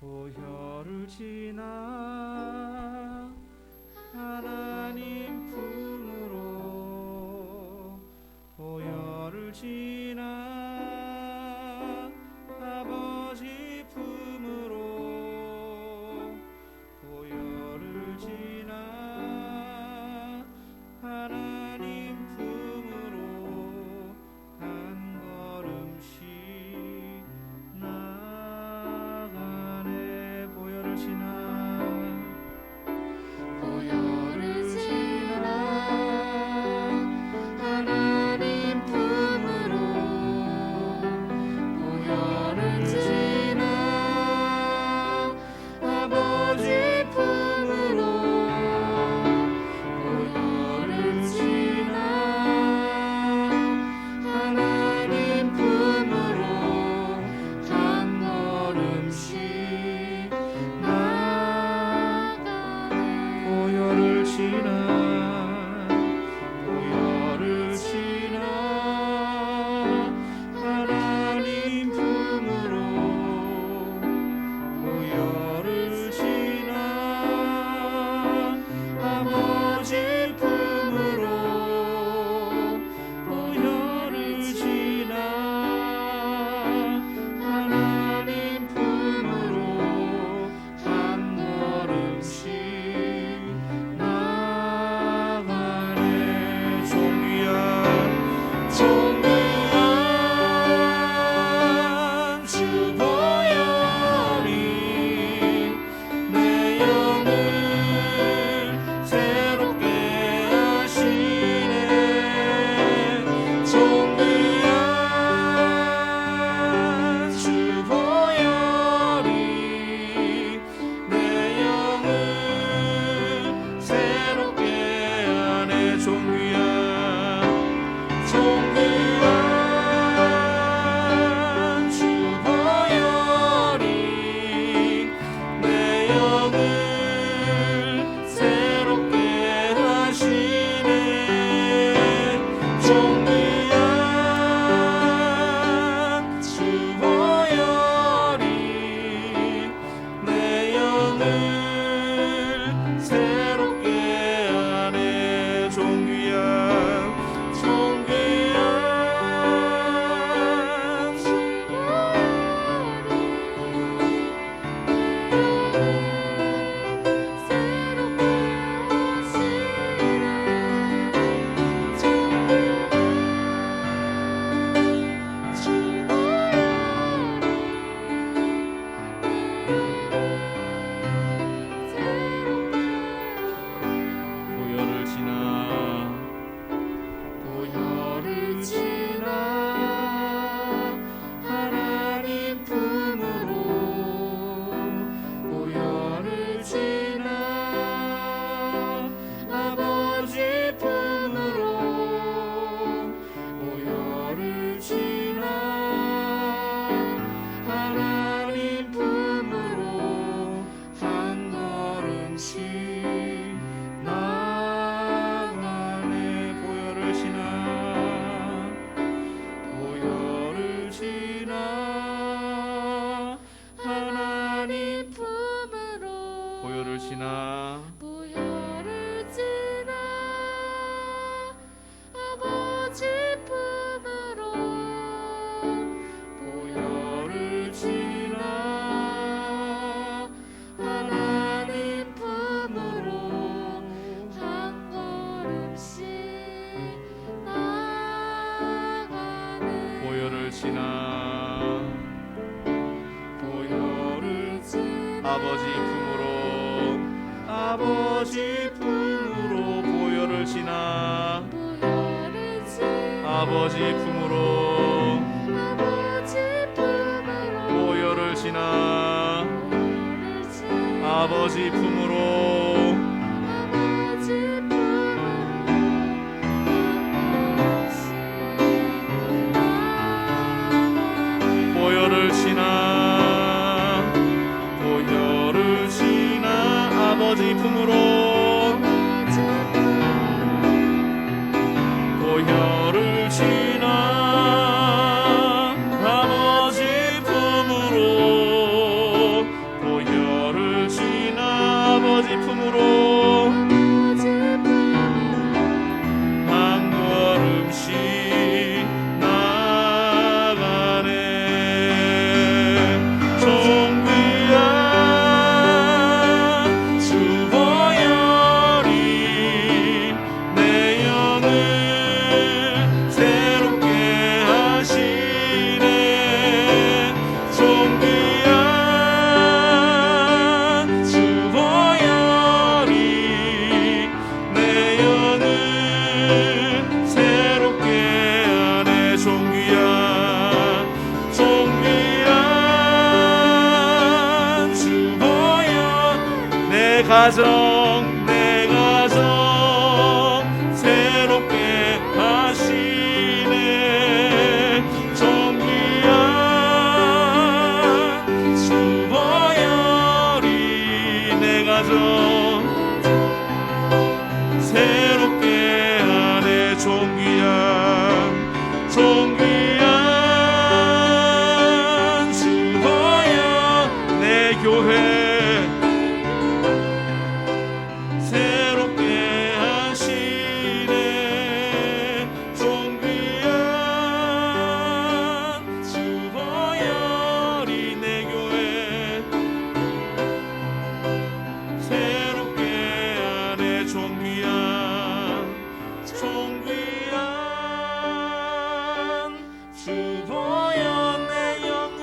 보혈을 지나 하나님 품으로 보혈을 지나 아버지 품으로 보혈을 지나 하나님 품으로 한 걸음씩 나가네. 보혈을 지나 하나님 품으로 보혈을 지나 아버지 품으로 보혈을 지나 하나님 품으로 한 걸음씩 나가네. 보혈을 지나 하나님 품으로 보혈을 지나 아버지 품으로 보혈을 지나 하나님 품으로 한 걸음씩 나가네. 종이야 종이야 주 보혈이 내 영을 새롭게 하시네. 종이야 주 보혈이 내 영을 새롭게 하네. 종이야 종이야 주 보혈이 내 영을 새롭게 하시네. 종이야 주 보혈이 내 영을 새롭게 하네. 종이야 종이야 보혈을 지나 보혈을 지나 하나님 품으로 보혈을 지나 아버지 품으로 보혈을 지나 하나님 품으로 한 걸음씩 나가네. 보혈을 지나 보혈을 지나 하나님 품으로 보혈을 지나 보혈을 지나 아버지 품으로 보혈을 지나 하나님 품으로 한 걸음씩 나가네. 보혈을 지나 보혈을 아버지 품으로 아버지 품으로 보혈을 지나 보혈을 지나 아버지 품으로 아버지 품으로 보혈을 지나 보혈을 지나 아버지 품으로 아버지 품으로 보혈을 지나 보혈을 지나 아버지 품으로 보혈을 지나 아버지 품으로 가정 내 가정 새롭게 하시네 존귀한 주보혈이 내 가정 새롭게 하네 존귀한 주보혈 내 교회 새롭게 하시네 존귀한 주보혈이 내 교회 새롭게 하네 존귀한 주보혈 내 영을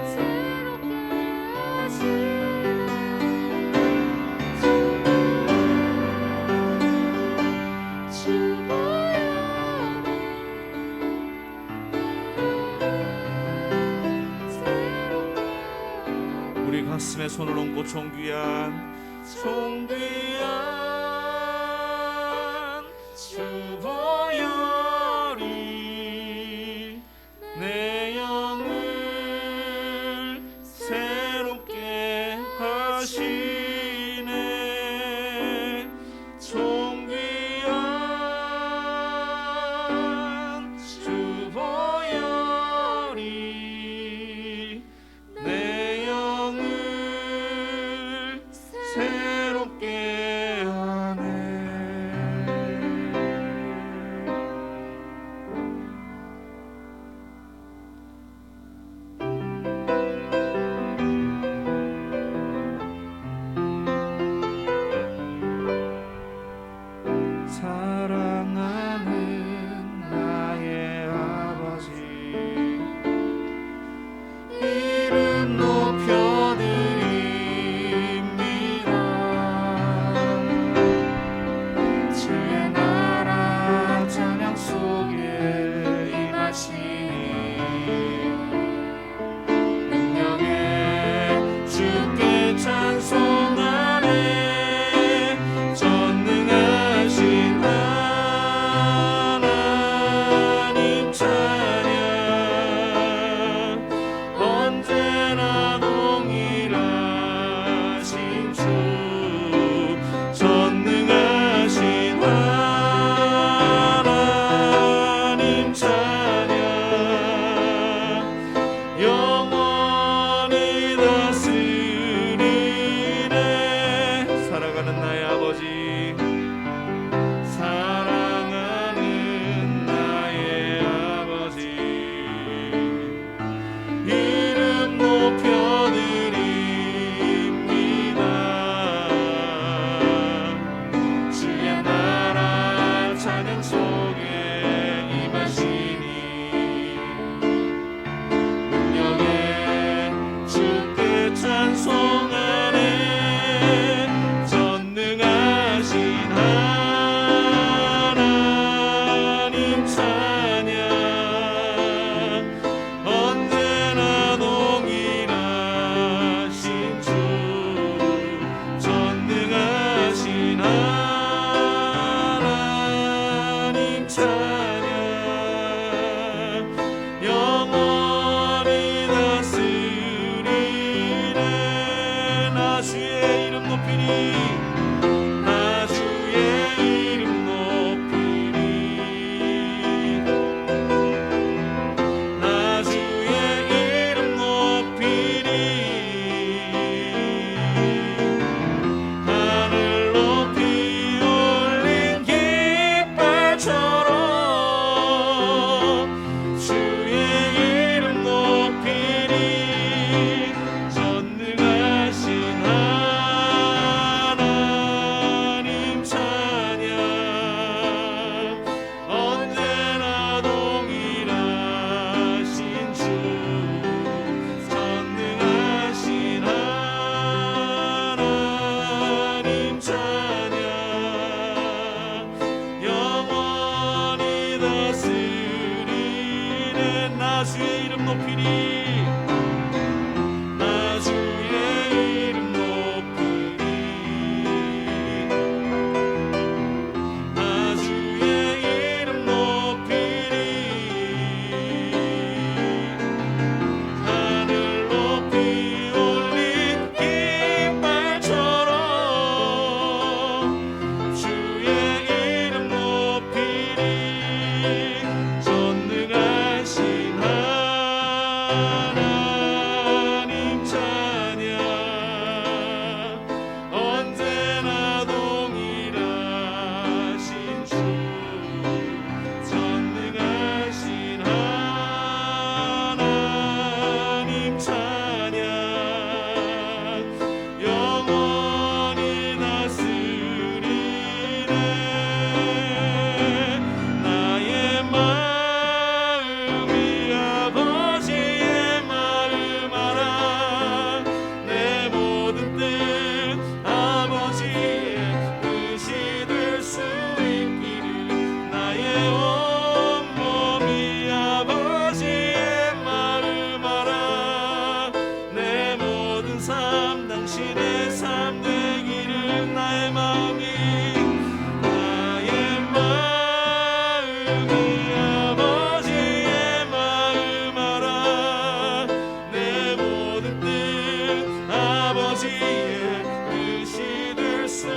새롭게 하시네 우리 가슴에 손을 얹고 존귀한 주보혈이 내 영을 새롭게 하시네 존귀한 주보혈이 내 영을 새롭게 하네. 사랑하는 나의 아버지 이름 높여드립니다 주의 나라 찬양 속에 임하시니 능력에 주께 찬송하네 전능하신 하나님 찬양 언제나 동일하신 주 전능하신 하나님 찬양 영원히 다스리네 사랑하는 나의 아버지 사랑하는 나의 아버지 이름 높여드립니다 주의 나라 찬양 속에 임하시니 능력에 주께 찬송하네 전능하신 하나님 찬양 언제나 동일하신 주 전능하신 하나님 찬양 영원히 다스리네 나 주의 이름 높이니 나 주의 이름 높이니 나 주의 이름 높이니 하늘 높이 올린 깃발처럼 주의 이름 높이니 전능하신 하나님 찬양 언제나 동일하신 주 전능하신 하나님 찬양 영원히 다스리네 나 주의 이름 높이니 나 하나님 찬양 언제나 동일하신 주 전능하신 하나님 찬양 영원히 다스리네 나의 마음이 아버지의 마음 알아 내 모든 뜻 아버지의 뜻이 될 수 있기를 나의 온몸이 아버지의 마음 알아 내 모든 삶 당신의 삶 되기를 나의 마음이 아버지의 마음 알아 내 모든 뜻 아버지의 뜻이 될 수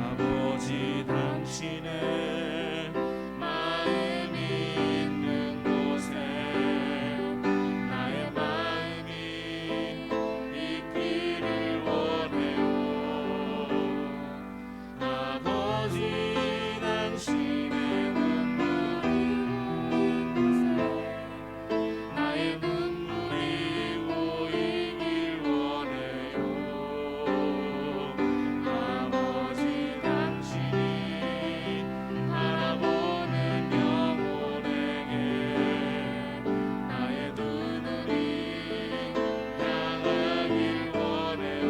아버지 당신의 마음이 있는 곳에 나의 마음이 있기를 원해요 아버지 당신의 나의 눈물이 고이길 원해요 아버지 당신이 바라보는 영혼에게 나의 눈물이 향하길 원해요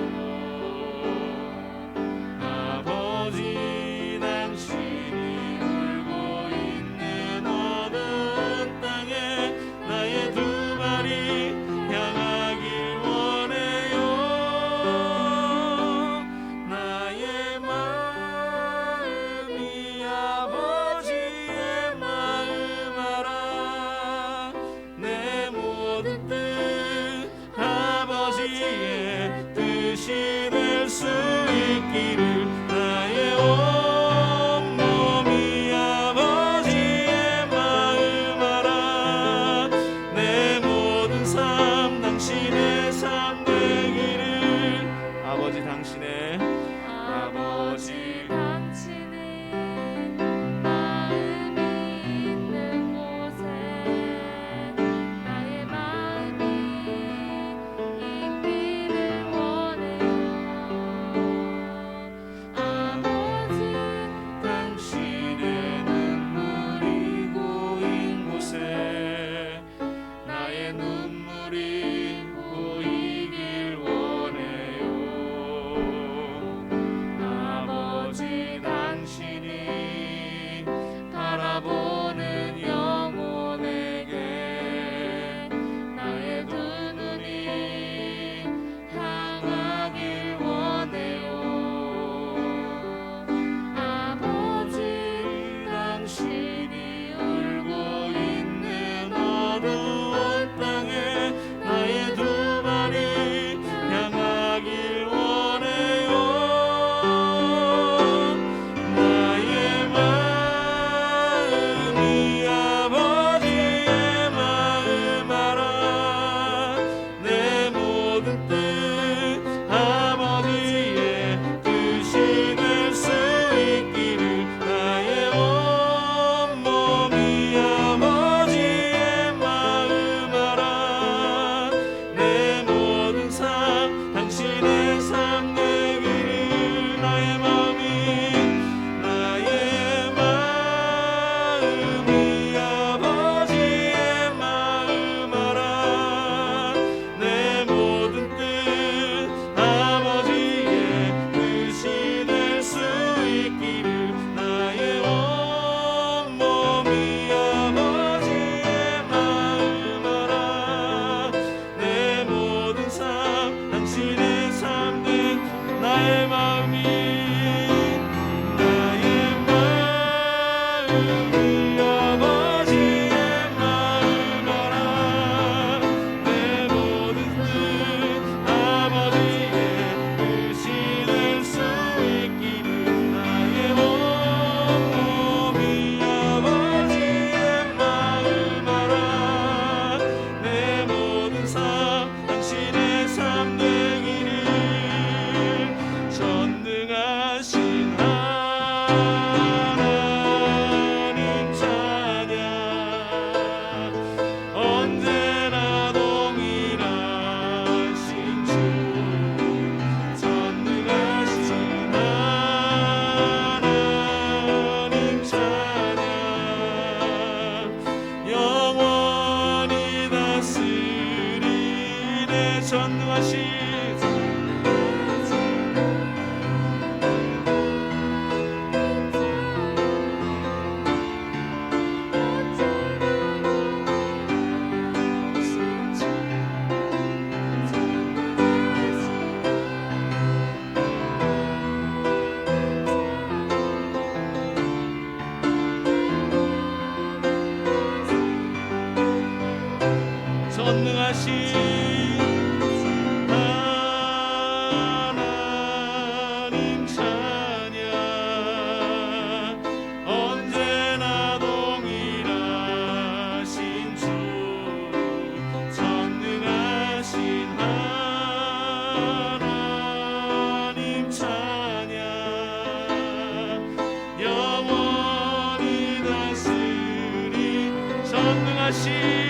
아버지 당신이 울고 있는 어두운 땅에 나의 두 발이 향하길 원해요 나의 마음이 아버지의 마음 알아 내 모든 뜻 아버지의 뜻이 될 수 있기를 나의 온몸이 아버지의 마음 알아 내 모든 삶 당신의 삶 되기를 아버지 당신의 아버지 당신의 마음이 있는 곳에 나의 마음이 있기를 원해요 아버지 당신의 눈물이 고인 곳에 나의 눈물이 고이길 원해요 전능하신 하나님 찬양 언제나 동일하신 주 전능하신 하나님 찬양 영원히 다스리 전능하신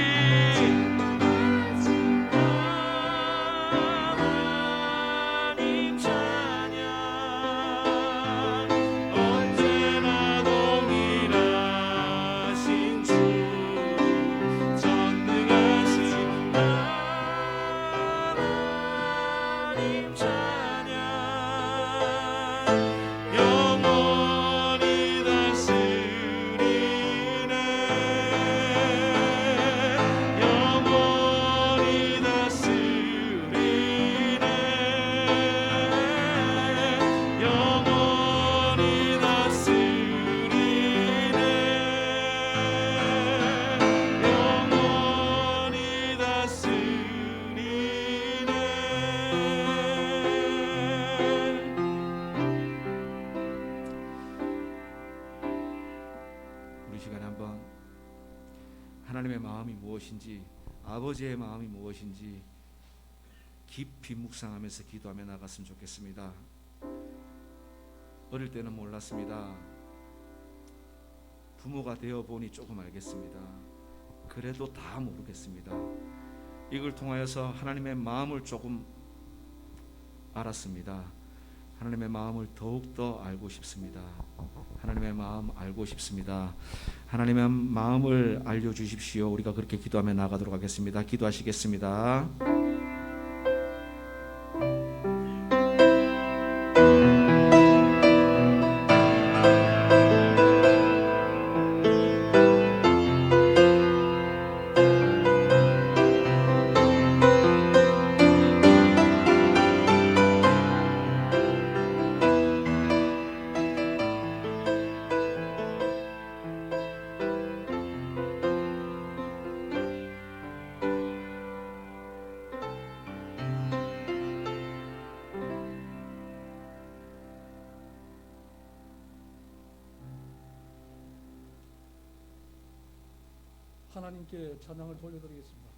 하나님의 마음이 무엇인지, 아버지의 마음이 무엇인지 깊이 묵상하면서 기도하며 나갔으면 좋겠습니다. 어릴 때는 몰랐습니다. 부모가 되어 보니 조금 알겠습니다. 그래도 다 모르겠습니다. 이걸 통하여서 하나님의 마음을 조금 알았습니다. 하나님의 마음을 더욱더 알고 싶습니다. 하나님의 마음 알고 싶습니다. 하나님의 마음을 알려주십시오. 우리가 그렇게 기도하며 나가도록 하겠습니다. 기도하시겠습니다. 하나님께 찬양을 돌려드리겠습니다.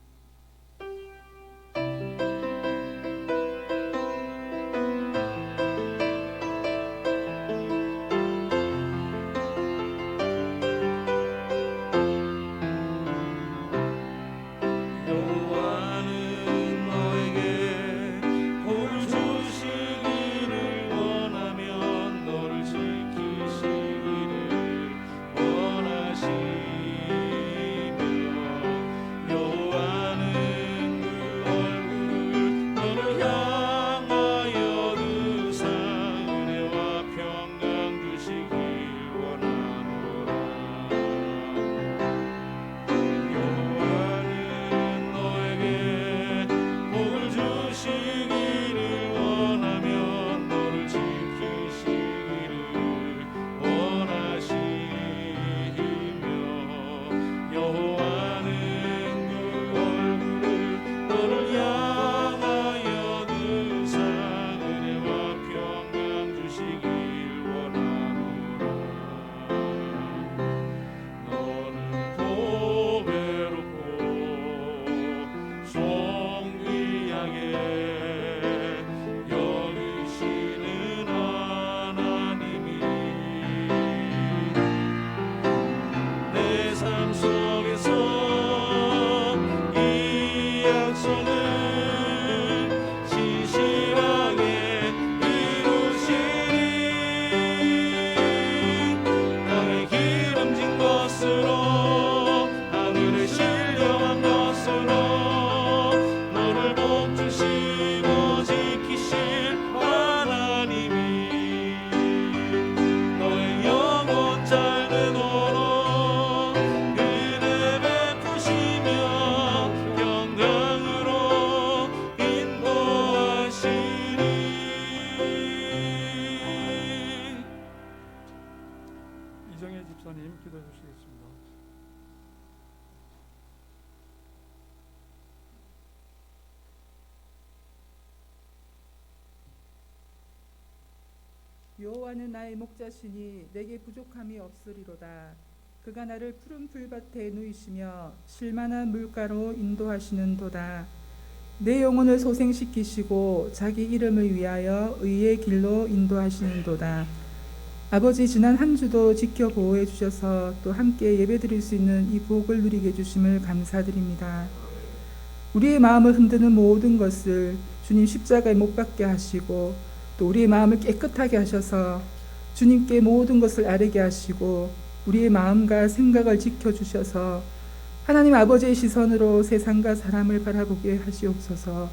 여호와 여호와는 나의 목자시니 내게 부족함이 없으리로다. 그가 나를 푸른 풀밭에 누이시며 쉴만한 물가로 인도하시는도다. 내 영혼을 소생시키시고 자기 이름을 위하여 의의 길로 인도하시는도다. 아버지, 지난 한 주도 지켜 보호해 주셔서 또 함께 예배드릴 수 있는 이 복을 누리게 해주심을 감사드립니다. 우리의 마음을 흔드는 모든 것을 주님 십자가에 못 박게 하시고 또 우리의 마음을 깨끗하게 하셔서 주님께 모든 것을 아뢰게 하시고 우리의 마음과 생각을 지켜주셔서 하나님 아버지의 시선으로 세상과 사람을 바라보게 하시옵소서.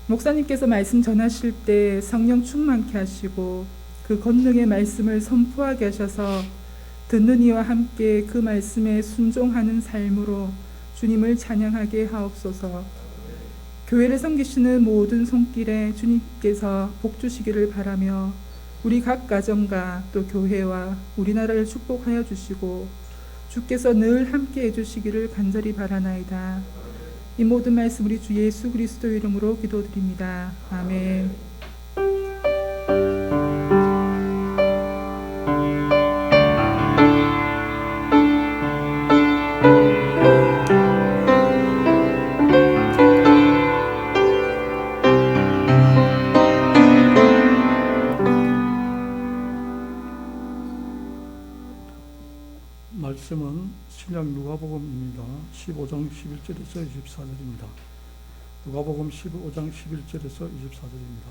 목사님께서 말씀 전하실 때 성령 충만케 하시고 그 권능의 말씀을 선포하게 하셔서 듣는 이와 함께 그 말씀에 순종하는 삶으로 주님을 찬양하게 하옵소서. 교회를 섬기시는 모든 손길에 주님께서 복 주시기를 바라며 우리 각 가정과 또 교회와 우리나라를 축복하여 주시고 주께서 늘 함께 해주시기를 간절히 바라나이다. 이 모든 말씀 우리 주 예수 그리스도 이름으로 기도드립니다. 아멘. 말씀은 신약 누가복음입니다. 15장 11절에서 24절입니다. 누가복음 15장 11절에서 24절입니다.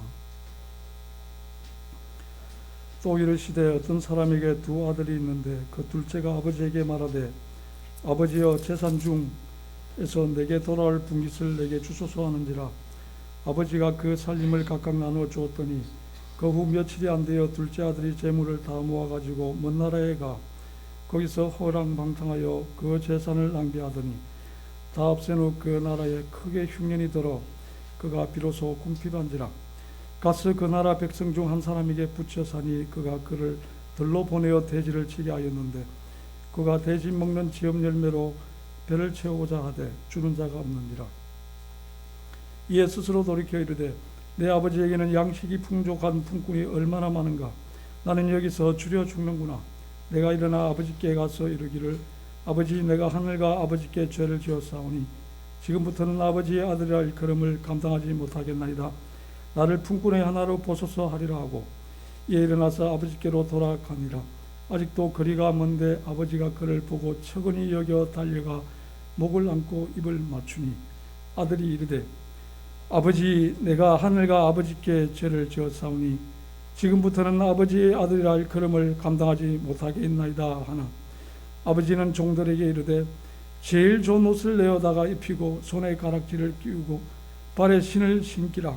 또 이르시되 어떤 사람에게 두 아들이 있는데 그 둘째가 아버지에게 말하되 아버지여 재산 중에서 내게 돌아올 분깃을 내게 주소서 하는지라. 아버지가 그 살림을 각각 나누어 주었더니 그 후 며칠이 안 되어 둘째 아들이 재물을 다 모아가지고 먼 나라에 가 거기서 허랑방탕하여 그 재산을 낭비하더니 다 없앤 후 그 나라에 크게 흉년이 들어 그가 비로소 궁핍한지라. 가서 그 나라 백성 중 한 사람에게 붙여 사니 그가 그를 들로 보내어 돼지를 치게 하였는데 그가 돼지 먹는 지업 열매로 배를 채우고자 하되 주는 자가 없느니라. 이에 스스로 돌이켜 이르되 내 아버지에게는 양식이 풍족한 품꾼이 얼마나 많은가. 나는 여기서 줄여 죽는구나. 내가 일어나 아버지께 가서 이르기를 아버지, 내가 하늘과 아버지께 죄를 지었사오니 지금부터는 아버지의 아들이라 일컬음을 감당하지 못하겠나이다. 나를 품꾼의 하나로 보소서 하리라 하고 이에 일어나서 아버지께로 돌아가니라. 아직도 거리가 먼데 아버지가 그를 보고 처근히 여겨 달려가 목을 안고 입을 맞추니 아들이 이르되 아버지, 내가 하늘과 아버지께 죄를 지었사오니 지금부터는 아버지의 아들이라 일컬음을 감당하지 못하겠나이다 하나 아버지는 종들에게 이르되 제일 좋은 옷을 내어다가 입히고 손에 가락지를 끼우고 발에 신을 신기라.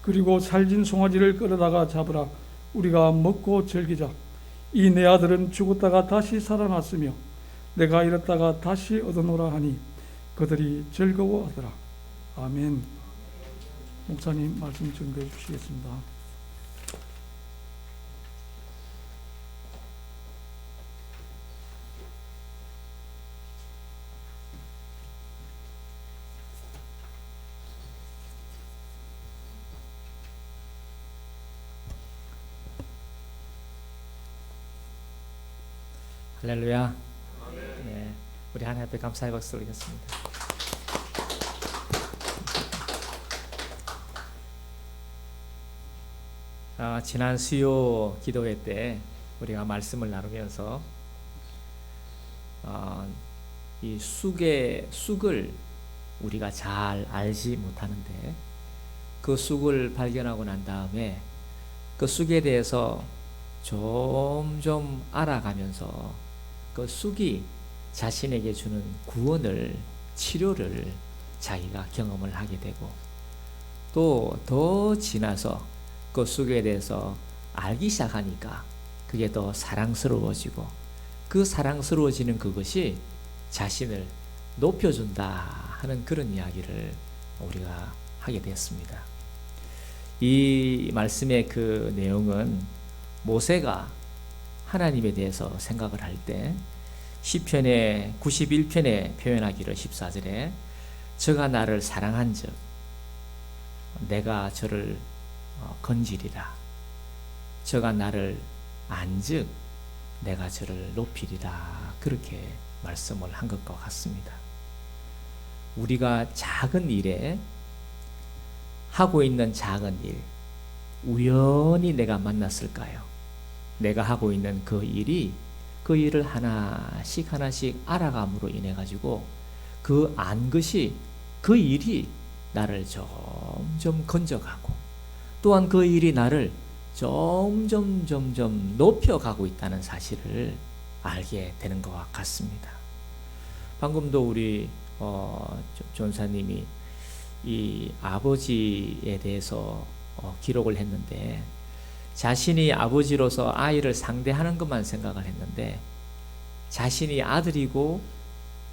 그리고 살진 송아지를 끌어다가 잡으라. 우리가 먹고 즐기자. 이 내 아들은 죽었다가 다시 살아났으며 내가 잃었다가 다시 얻어노라 하니 그들이 즐거워하더라. 아멘. 목사님 말씀 증거해 주시겠습니다. 할렐루야. 네, 우리 하나님 앞에 감사의 박수 올리겠습니다. 지난 수요 기도회 때 우리가 말씀을 나누면서 이 쑥을 우리가 잘 알지 못하는데 그 쑥을 발견하고 난 다음에 그 쑥에 대해서 점점 알아가면서 그 쑥이 자신에게 주는 구원을, 치료를 자기가 경험을 하게 되고 또 더 지나서 그 쑥에 대해서 알기 시작하니까 그게 더 사랑스러워지고 그 사랑스러워지는 그것이 자신을 높여준다 하는 그런 이야기를 우리가 하게 되었습니다. 이 말씀의 그 내용은 모세가 하나님에 대해서 생각을 할 때 시편의 91편에 표현하기를 14절에 저가 나를 사랑한즉 내가 저를 건지리라. 저가 나를 안즉 내가 저를 높이리라 그렇게 말씀을 한 것과 같습니다. 우리가 작은 일에 하고 있는 작은 일 우연히 내가 만났을까요? 내가 하고 있는 그 일을 하나씩 알아감으로 인해 가지고 그 일이 나를 점점 건져가고 또한 그 일이 나를 점점 높여가고 있다는 사실을 알게 되는 것과 같습니다. 방금도 우리 전사님이 이 아버지에 대해서 기록을 했는데 자신이 아버지로서 아이를 상대하는 것만 생각을 했는데 자신이 아들이고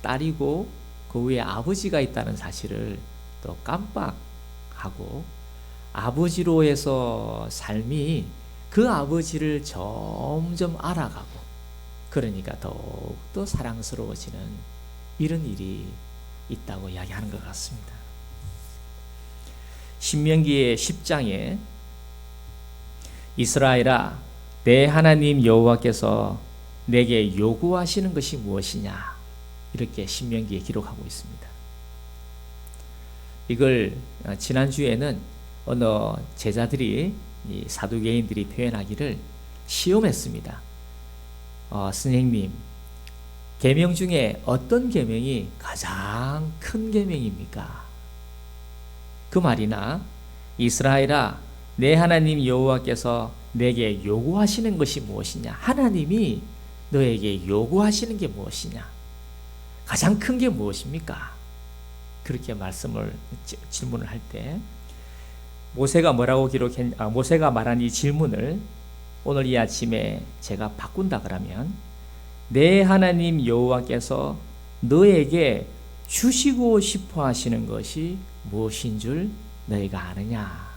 딸이고 그 위에 아버지가 있다는 사실을 또 깜빡하고 아버지로에서 삶이 그 아버지를 점점 알아가고 그러니까 더욱더 사랑스러워지는 이런 일이 있다고 이야기하는 것 같습니다. 신명기의 10장에 이스라엘아 내 하나님 여호와께서 내게 요구하시는 것이 무엇이냐 이렇게 신명기에 기록하고 있습니다. 이걸 지난주에는 어느 제자들이 이 사두개인들이 표현하기를 시험했습니다. 선생님 계명 중에 어떤 계명이 가장 큰 계명입니까? 그 말이나 이스라엘아 내 하나님 여호와께서 내게 요구하시는 것이 무엇이냐? 하나님이 너에게 요구하시는 게 무엇이냐? 가장 큰 게 무엇입니까? 그렇게 질문을 할 때 모세가 모세가 말한 이 질문을 오늘 이 아침에 제가 바꾼다 그러면 내 하나님 여호와께서 너에게 주시고 싶어 하시는 것이 무엇인 줄 너희가 아느냐?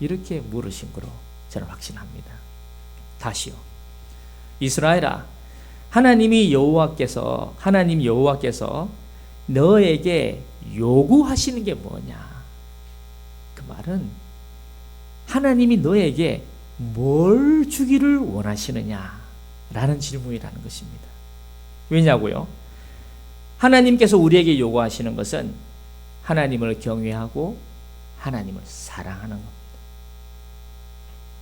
이렇게 물으신 거로 저는 확신합니다. 다시요. 이스라엘아 하나님 여호와께서 너에게 요구하시는 게 뭐냐? 그 말은 하나님이 너에게 뭘 주기를 원하시느냐? 라는 질문이라는 것입니다. 왜냐고요? 하나님께서 우리에게 요구하시는 것은 하나님을 경외하고 하나님을 사랑하는 겁니다.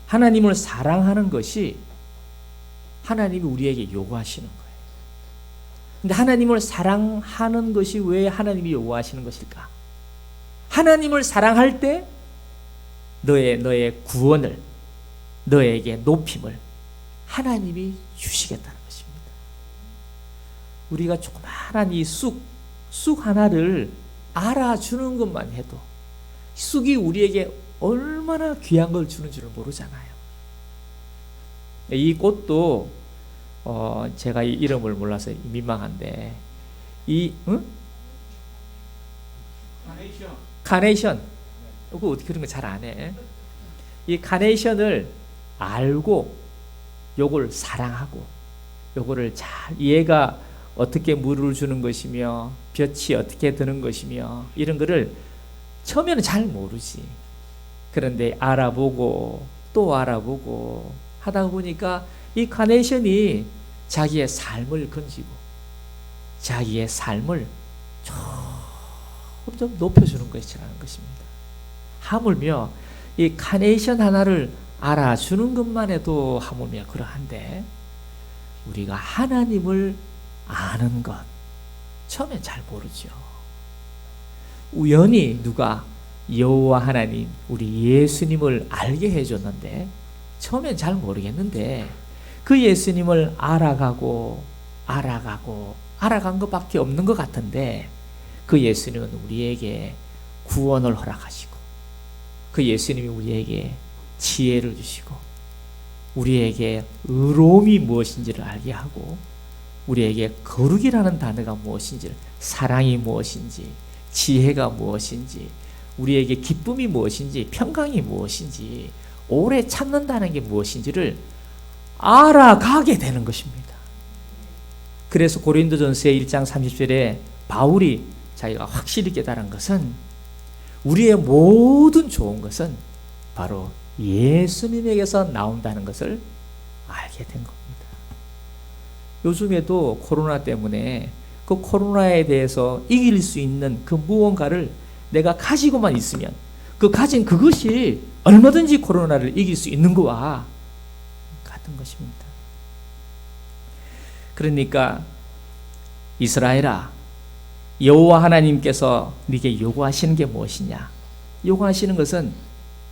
하나님을 사랑하는 것이 하나님이 우리에게 요구하시는 거예요. 근데 하나님을 사랑하는 것이 왜 하나님이 요구하시는 것일까? 하나님을 사랑할 때 너의 구원을 너에게 높임을 하나님이 주시겠다는 것입니다. 우리가 조그마한 이 쑥 하나를 알아주는 것만 해도 쑥이 우리에게 얼마나 귀한 걸 주는 줄을 모르잖아요. 이 꽃도 제가 이 이름을 몰라서 민망한데 카네이션. 이거 어떻게 그런 거 잘 안 해. 이 카네이션을 알고 요걸 사랑하고 요거를 잘 얘가 어떻게 물을 주는 것이며 볕이 어떻게 드는 것이며 이런 거를 처음에는 잘 모르지. 그런데 알아보고 또 알아보고 하다 보니까 이 카네이션이 자기의 삶을 건지고 자기의 삶을 점점 높여주는 것이라는 것입니다. 하물며 이 카네이션 하나를 알아주는 것만 해도 하물며 그러한데 우리가 하나님을 아는 것 처음엔 잘 모르죠. 우연히 누가 여호와 하나님 우리 예수님을 알게 해줬는데 처음엔 잘 모르겠는데 그 예수님을 알아간 것밖에 없는 것 같은데 그 예수님은 우리에게 구원을 허락하시고 그 예수님이 우리에게 지혜를 주시고 우리에게 의로움이 무엇인지를 알게 하고 우리에게 거룩이라는 단어가 무엇인지를 사랑이 무엇인지 지혜가 무엇인지 우리에게 기쁨이 무엇인지 평강이 무엇인지 오래 참는다는 게 무엇인지를 알아가게 되는 것입니다. 그래서 고린도전서 1장 30절에 바울이 자기가 확실히 깨달은 것은 우리의 모든 좋은 것은 바로 예수님에게서 나온다는 것을 알게 된 겁니다. 요즘에도 코로나 때문에 그 코로나에 대해서 이길 수 있는 그 무언가를 내가 가지고만 있으면 그 가진 그것이 얼마든지 코로나를 이길 수 있는 거와 같은 것입니다. 그러니까 이스라엘아, 여호와 하나님께서 네게 요구하시는 게 무엇이냐? 요구하시는 것은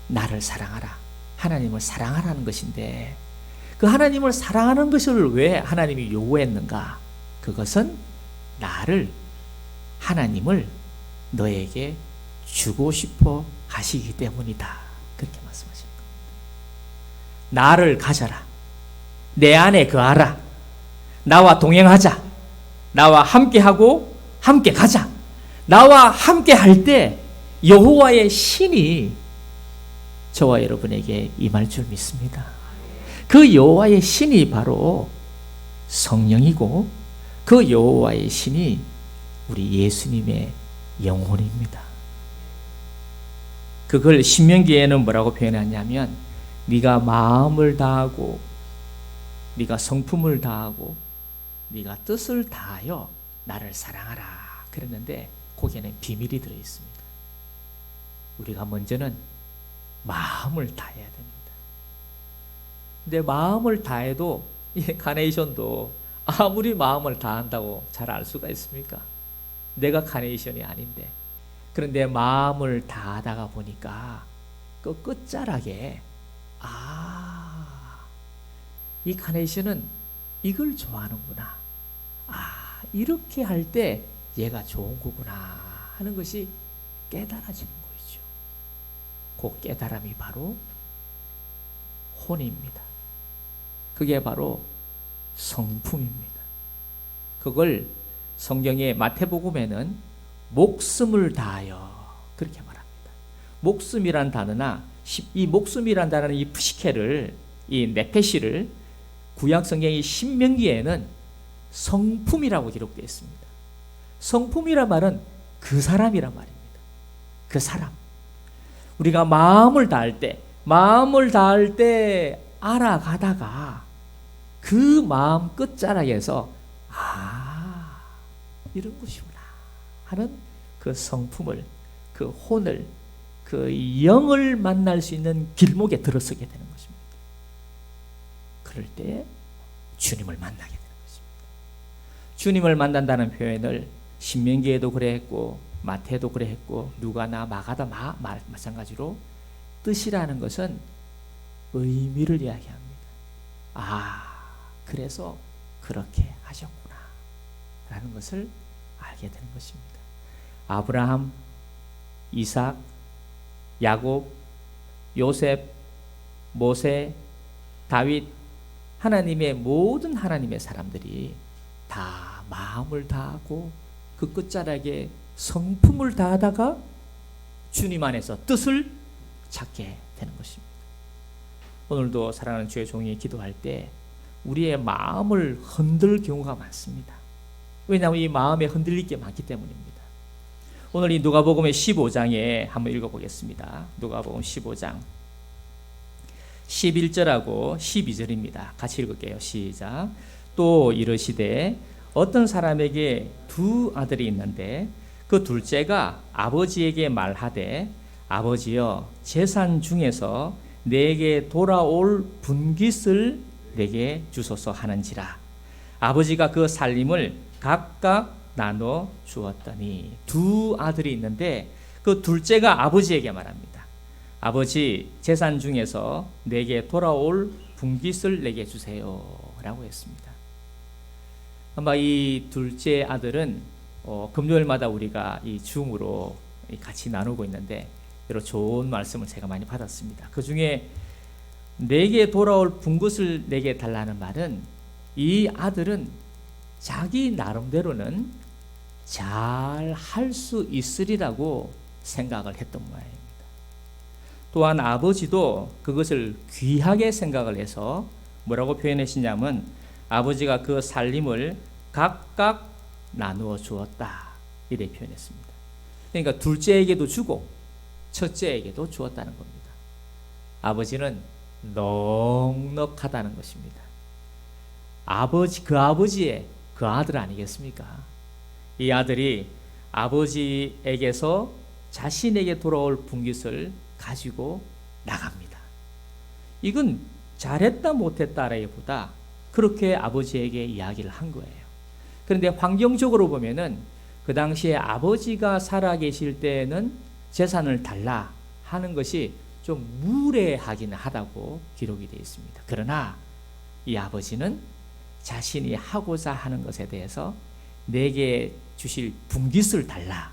나를 사랑하라, 하나님을 사랑하라는 것인데, 그 하나님을 사랑하는 것을 왜 하나님이 요구했는가? 그것은 나를, 하나님을 너에게 주고 싶어 하시기 때문이다. 그렇게 말씀하십니다. 나를 가져라, 내 안에 거하라, 나와 동행하자, 나와 함께하고 함께 가자. 나와 함께 할 때 여호와의 신이 저와 여러분에게 임할 줄 믿습니다. 그 여호와의 신이 바로 성령이고, 그 여호와의 신이 우리 예수님의 영혼입니다. 그걸 신명기에는 뭐라고 표현하냐면, 네가 마음을 다하고 네가 성품을 다하고 네가 뜻을 다하여 나를 사랑하라 그랬는데, 거기에는 비밀이 들어 있습니다. 우리가 먼저는 마음을 다해야 됩니다. 근데 마음을 다해도, 이 카네이션도 아무리 마음을 다한다고 잘 알 수가 있습니까? 내가 카네이션이 아닌데. 그런데 마음을 다하다가 보니까 그 끝자락에, 이 카네이션은 이걸 좋아하는구나, 이렇게 할 때 얘가 좋은 거구나 하는 것이 깨달아지는 거죠. 그 깨달음이 바로 혼입니다. 그게 바로 성품입니다. 그걸 성경의 마태복음에는 목숨을 다하여 그렇게 말합니다. 목숨이란 단어나, 이 목숨이란 단어는 이 프시케를, 이 네페시를 구약 성경의 신명기에는 성품이라고 기록되어 있습니다. 성품이란 말은 그 사람이란 말입니다. 그 사람. 우리가 마음을 다할 때 알아가다가 그 마음 끝자락에서 이런 것이구나 하는 그 성품을, 그 혼을, 그 영을 만날 수 있는 길목에 들어서게 되는 것입니다. 그럴 때 주님을 만나게 되는 것입니다. 주님을 만난다는 표현을 신명기에도 그래 했고, 마태도 그래 했고, 누가나 마가다 마찬가지로, 뜻이라는 것은 의미를 이야기합니다. 그래서 그렇게 하셨구나 라는 것을 알게 되는 것입니다. 아브라함, 이삭, 야곱, 요셉, 모세, 다윗, 하나님의 모든 하나님의 사람들이 다 마음을 다하고 그 끝자락에 성품을 다하다가 주님 안에서 뜻을 찾게 되는 것입니다. 오늘도 사랑하는 주의 종이 기도할 때 우리의 마음을 흔들 경우가 많습니다. 왜냐하면 이 마음에 흔들릴 게 많기 때문입니다. 오늘 이 누가복음의 15장에 한번 읽어보겠습니다. 누가복음 15장 11절하고 12절입니다. 같이 읽을게요. 시작. 또 이르시되 어떤 사람에게 두 아들이 있는데 그 둘째가 아버지에게 말하되 아버지여 재산 중에서 내게 돌아올 분깃을 내게 주소서 하는지라. 아버지가 그 살림을 각각 나눠 주었더니, 두 아들이 있는데 그 둘째가 아버지에게 말합니다. 아버지, 재산 중에서 내게 돌아올 분깃을 내게 주세요 라고 했습니다. 아마 이 둘째 아들은 금요일마다 우리가 이 줌으로 같이 나누고 있는데 여러 좋은 말씀을 제가 많이 받았습니다. 그 중에 내게 돌아올 분깃을 내게 달라는 말은, 이 아들은 자기 나름대로는 잘 할 수 있으리라고 생각을 했던 모양입니다. 또한 아버지도 그것을 귀하게 생각을 해서 뭐라고 표현하시냐면, 아버지가 그 살림을 각각 나누어 주었다 이렇게 표현했습니다. 그러니까 둘째에게도 주고 첫째에게도 주었다는 겁니다. 아버지는 넉넉하다는 것입니다. 그 아버지의 그 아들 아니겠습니까? 이 아들이 아버지에게서 자신에게 돌아올 분깃을 가지고 나갑니다. 이건 잘했다 못했다라기보다 그렇게 아버지에게 이야기를 한 거예요. 그런데 환경적으로 보면은 그 당시에 아버지가 살아계실 때는 재산을 달라 하는 것이 좀 무례하긴 하다고 기록이 되어 있습니다. 그러나 이 아버지는 자신이 하고자 하는 것에 대해서 내게 주실 분깃을 달라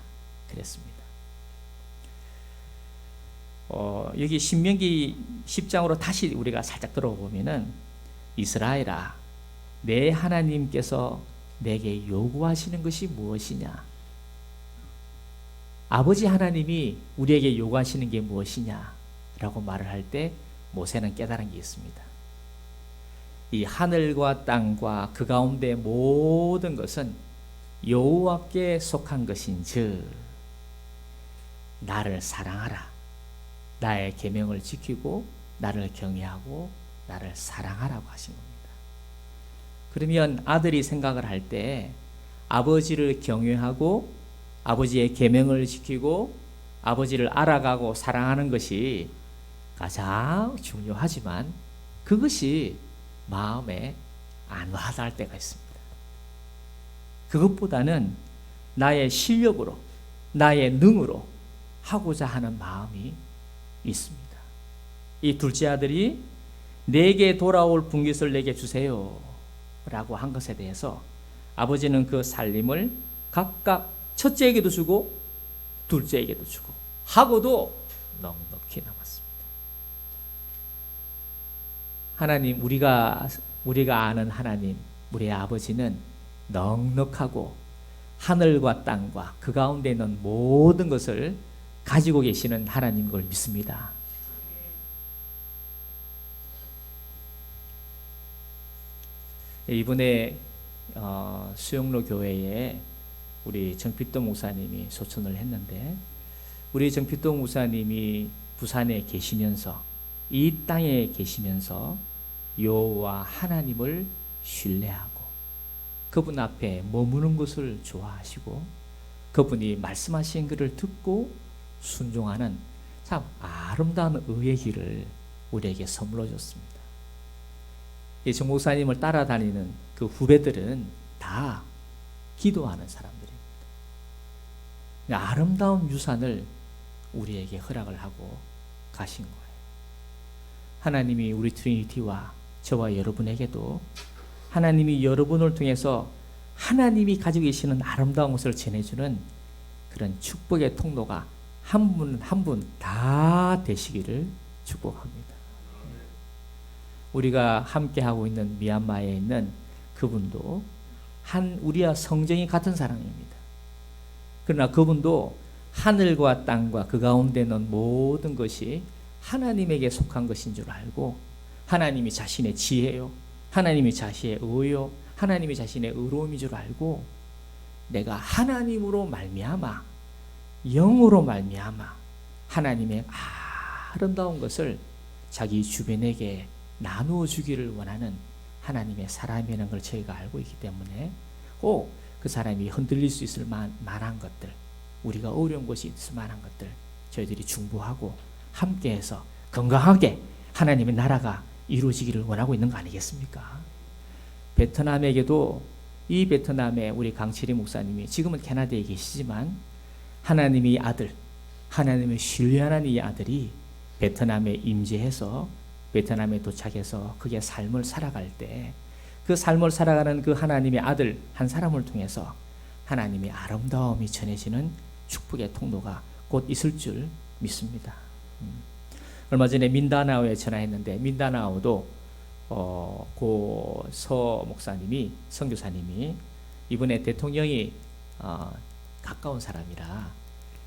그랬습니다. 여기 신명기 10장으로 다시 우리가 살짝 들어보면은 이스라엘아, 내 하나님께서 내게 요구하시는 것이 무엇이냐? 아버지 하나님이 우리에게 요구하시는 게 무엇이냐? 라고 말을 할 때 모세는 깨달은 게 있습니다. 이 하늘과 땅과 그 가운데 모든 것은 여호와께 속한 것인즉 나를 사랑하라. 나의 계명을 지키고 나를 경외하고 나를 사랑하라고 하신 겁니다. 그러면 아들이 생각을 할 때 아버지를 경외하고 아버지의 계명을 지키고 아버지를 알아가고 사랑하는 것이 가장 중요하지만 그것이 마음에 안 와닿을 때가 있습니다. 그것보다는 나의 실력으로 나의 능으로 하고자 하는 마음이 있습니다. 이 둘째 아들이 내게 돌아올 분깃을 내게 주세요 라고 한 것에 대해서 아버지는 그 살림을 각각 첫째에게도 주고 둘째에게도 주고 하고도 넉넉히 남았습니다. 하나님, 우리가 아는 하나님, 우리의 아버지는 넉넉하고 하늘과 땅과 그 가운데 있는 모든 것을 가지고 계시는 하나님인 걸 믿습니다. 이번에 수영로 교회에 우리 정필도 목사님이 소천을 했는데 우리 정필도 목사님이 부산에 계시면서 이 땅에 계시면서 여호와 하나님을 신뢰하고 그분 앞에 머무는 것을 좋아하시고 그분이 말씀하신 것을 듣고 순종하는 참 아름다운 의의 길을 우리에게 선물로 줬습니다. 이 정 목사님을 따라다니는 그 후배들은 다 기도하는 사람들입니다. 아름다운 유산을 우리에게 허락을 하고 가신 거예요. 하나님이 우리 트리니티와 저와 여러분에게도 하나님이 여러분을 통해서 하나님이 가지고 계시는 아름다운 것을 전해주는 그런 축복의 통로가 한 분 한 분 다 되시기를 축복합니다. 우리가 함께 하고 있는 미얀마에 있는 그분도 우리와 성정이 같은 사람입니다. 그러나 그분도 하늘과 땅과 그 가운데 있는 모든 것이 하나님에게 속한 것인 줄 알고 하나님이 자신의 지혜요, 하나님이 자신의 의요, 하나님이 자신의 의로움인 줄 알고 내가 하나님으로 말미암아 영으로 말미암아 하나님의 아름다운 것을 자기 주변에게 나누어 주기를 원하는 하나님의 사람이라는 걸 저희가 알고 있기 때문에 꼭 그 사람이 흔들릴 수 있을 만한 것들, 우리가 어려운 것이 있을 만한 것들 저희들이 중보하고 함께해서 건강하게 하나님의 나라가 이루어지기를 원하고 있는 거 아니겠습니까? 베트남에게도 이 베트남의 우리 강철희 목사님이 지금은 캐나다에 계시지만 하나님의 아들, 하나님의 신뢰하는 이 아들이 베트남에 임재해서 베트남에 도착해서 그의 삶을 살아갈 때 그 삶을 살아가는 그 하나님의 아들 한 사람을 통해서 하나님의 아름다움이 전해지는 축복의 통로가 곧 있을 줄 믿습니다. 얼마 전에 민다나오에 전화했는데 민다나오도 고 목사님이 선교사님이 이번에 대통령이 가까운 사람이라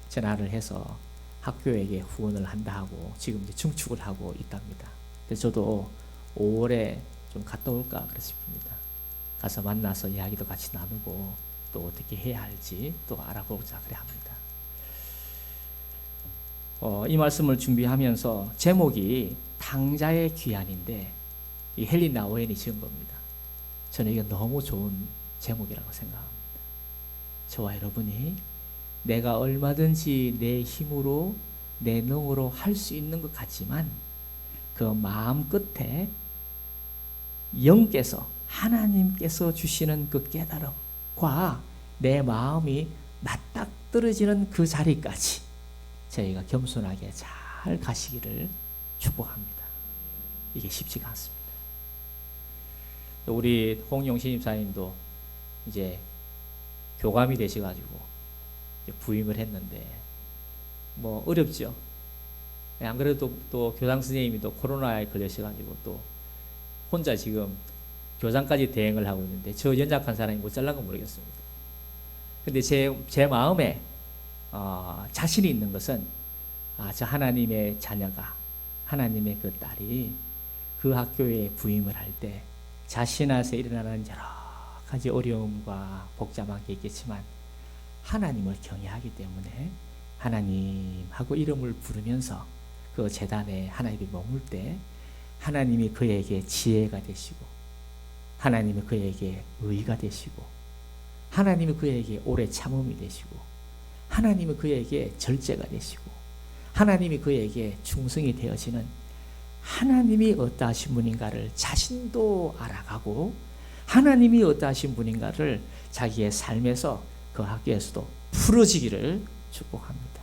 전화를 해서 학교에게 후원을 한다 하고 지금 이제 증축을 하고 있답니다. 그래서 저도 5월에 좀 갔다 올까 그랬습니다. 가서 만나서 이야기도 같이 나누고 또 어떻게 해야 할지 또 알아보자 그래 합니다. 이 말씀을 준비하면서 제목이 탕자의 귀환인데 이 헬리나 오웬이 지은 겁니다. 저는 이게 너무 좋은 제목이라고 생각합니다. 저와 여러분이 내가 얼마든지 내 힘으로 내 능으로 할 수 있는 것 같지만 그 마음 끝에 영께서 하나님께서 주시는 그 깨달음과 내 마음이 맞닥뜨려지는 그 자리까지 저희가 겸손하게 잘 가시기를 축복합니다. 이게 쉽지가 않습니다. 우리 홍용신 집사님도 이제 교감이 되셔가지고 이제 부임을 했는데 뭐 어렵죠. 안 그래도 또 교장 선생님이 또 코로나에 걸리셔가지고 또 혼자 지금 교장까지 대행을 하고 있는데 저 연약한 사람이 못 잘난 건 모르겠습니다. 근데 제 마음에 자신이 있는 것은 저 하나님의 자녀가 하나님의 그 딸이 그 학교에 부임을 할 때 자신 안에서 일어나는 여러 가지 어려움과 복잡한 게 있겠지만 하나님을 경외하기 때문에 하나님하고 이름을 부르면서 그 제단에 하나님이 머물 때 하나님이 그에게 지혜가 되시고 하나님이 그에게 의가 되시고 하나님이 그에게 오래 참음이 되시고 하나님이 그에게 절제가 되시고 하나님이 그에게 충성이 되어지는 하나님이 어떠하신 분인가를 자신도 알아가고 하나님이 어떠하신 분인가를 자기의 삶에서 그 학교에서도 풀어지기를 축복합니다.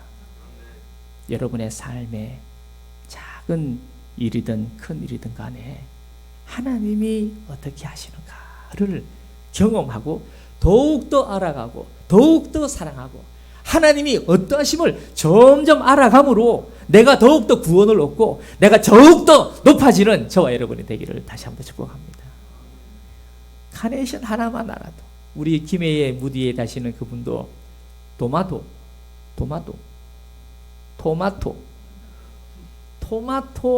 여러분의 삶에 작은 일이든 큰 일이든 간에 하나님이 어떻게 하시는가를 경험하고 더욱더 알아가고 더욱더 사랑하고 하나님이 어떠하심을 점점 알아감으로 내가 더욱더 구원을 얻고 내가 더욱더 높아지는 저와 여러분이 되기를 다시 한번 축복합니다. 카네이션 하나만 알아도 우리 김해의 무디에 다시는 그분도 토마토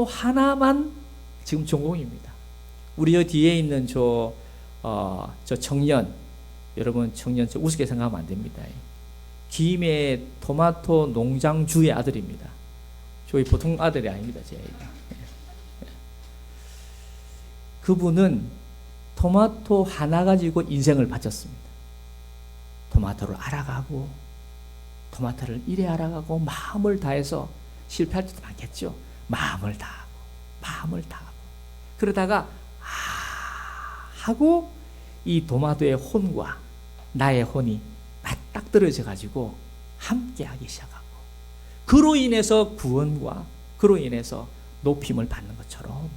하나만 지금 전공입니다. 우리 저 뒤에 있는 저 청년 여러분 청년 저 우습게 생각하면 안 됩니다. 김해 토마토 농장주의 아들입니다. 저희 보통 아들이 아닙니다. 제 아이가. 그분은 토마토 하나 가지고 인생을 바쳤습니다. 토마토를 알아가고 토마토를 이래 알아가고 마음을 다해서 실패할 때도 많겠죠. 마음을 다하고 그러다가 하고 이 토마토의 혼과 나의 혼이 맞닥뜨려져 가지고 함께하기 시작하고 그로 인해서 구원과 그로 인해서 높임을 받는 것처럼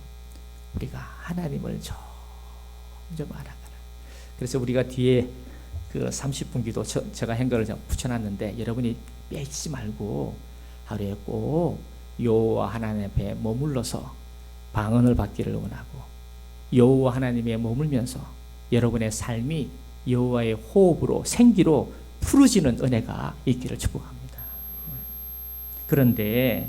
우리가 하나님을 점점 알아가라. 그래서 우리가 뒤에 그 30분 기도 제가 한거를 붙여놨는데 여러분이 빼지 말고 하루에 꼭 여호와 하나님 앞에 머물러서 방언을 받기를 원하고 여호와 하나님에 머물면서 여러분의 삶이 여호와의 호흡으로 생기로 푸르지는 은혜가 있기를 축복합니다. 그런데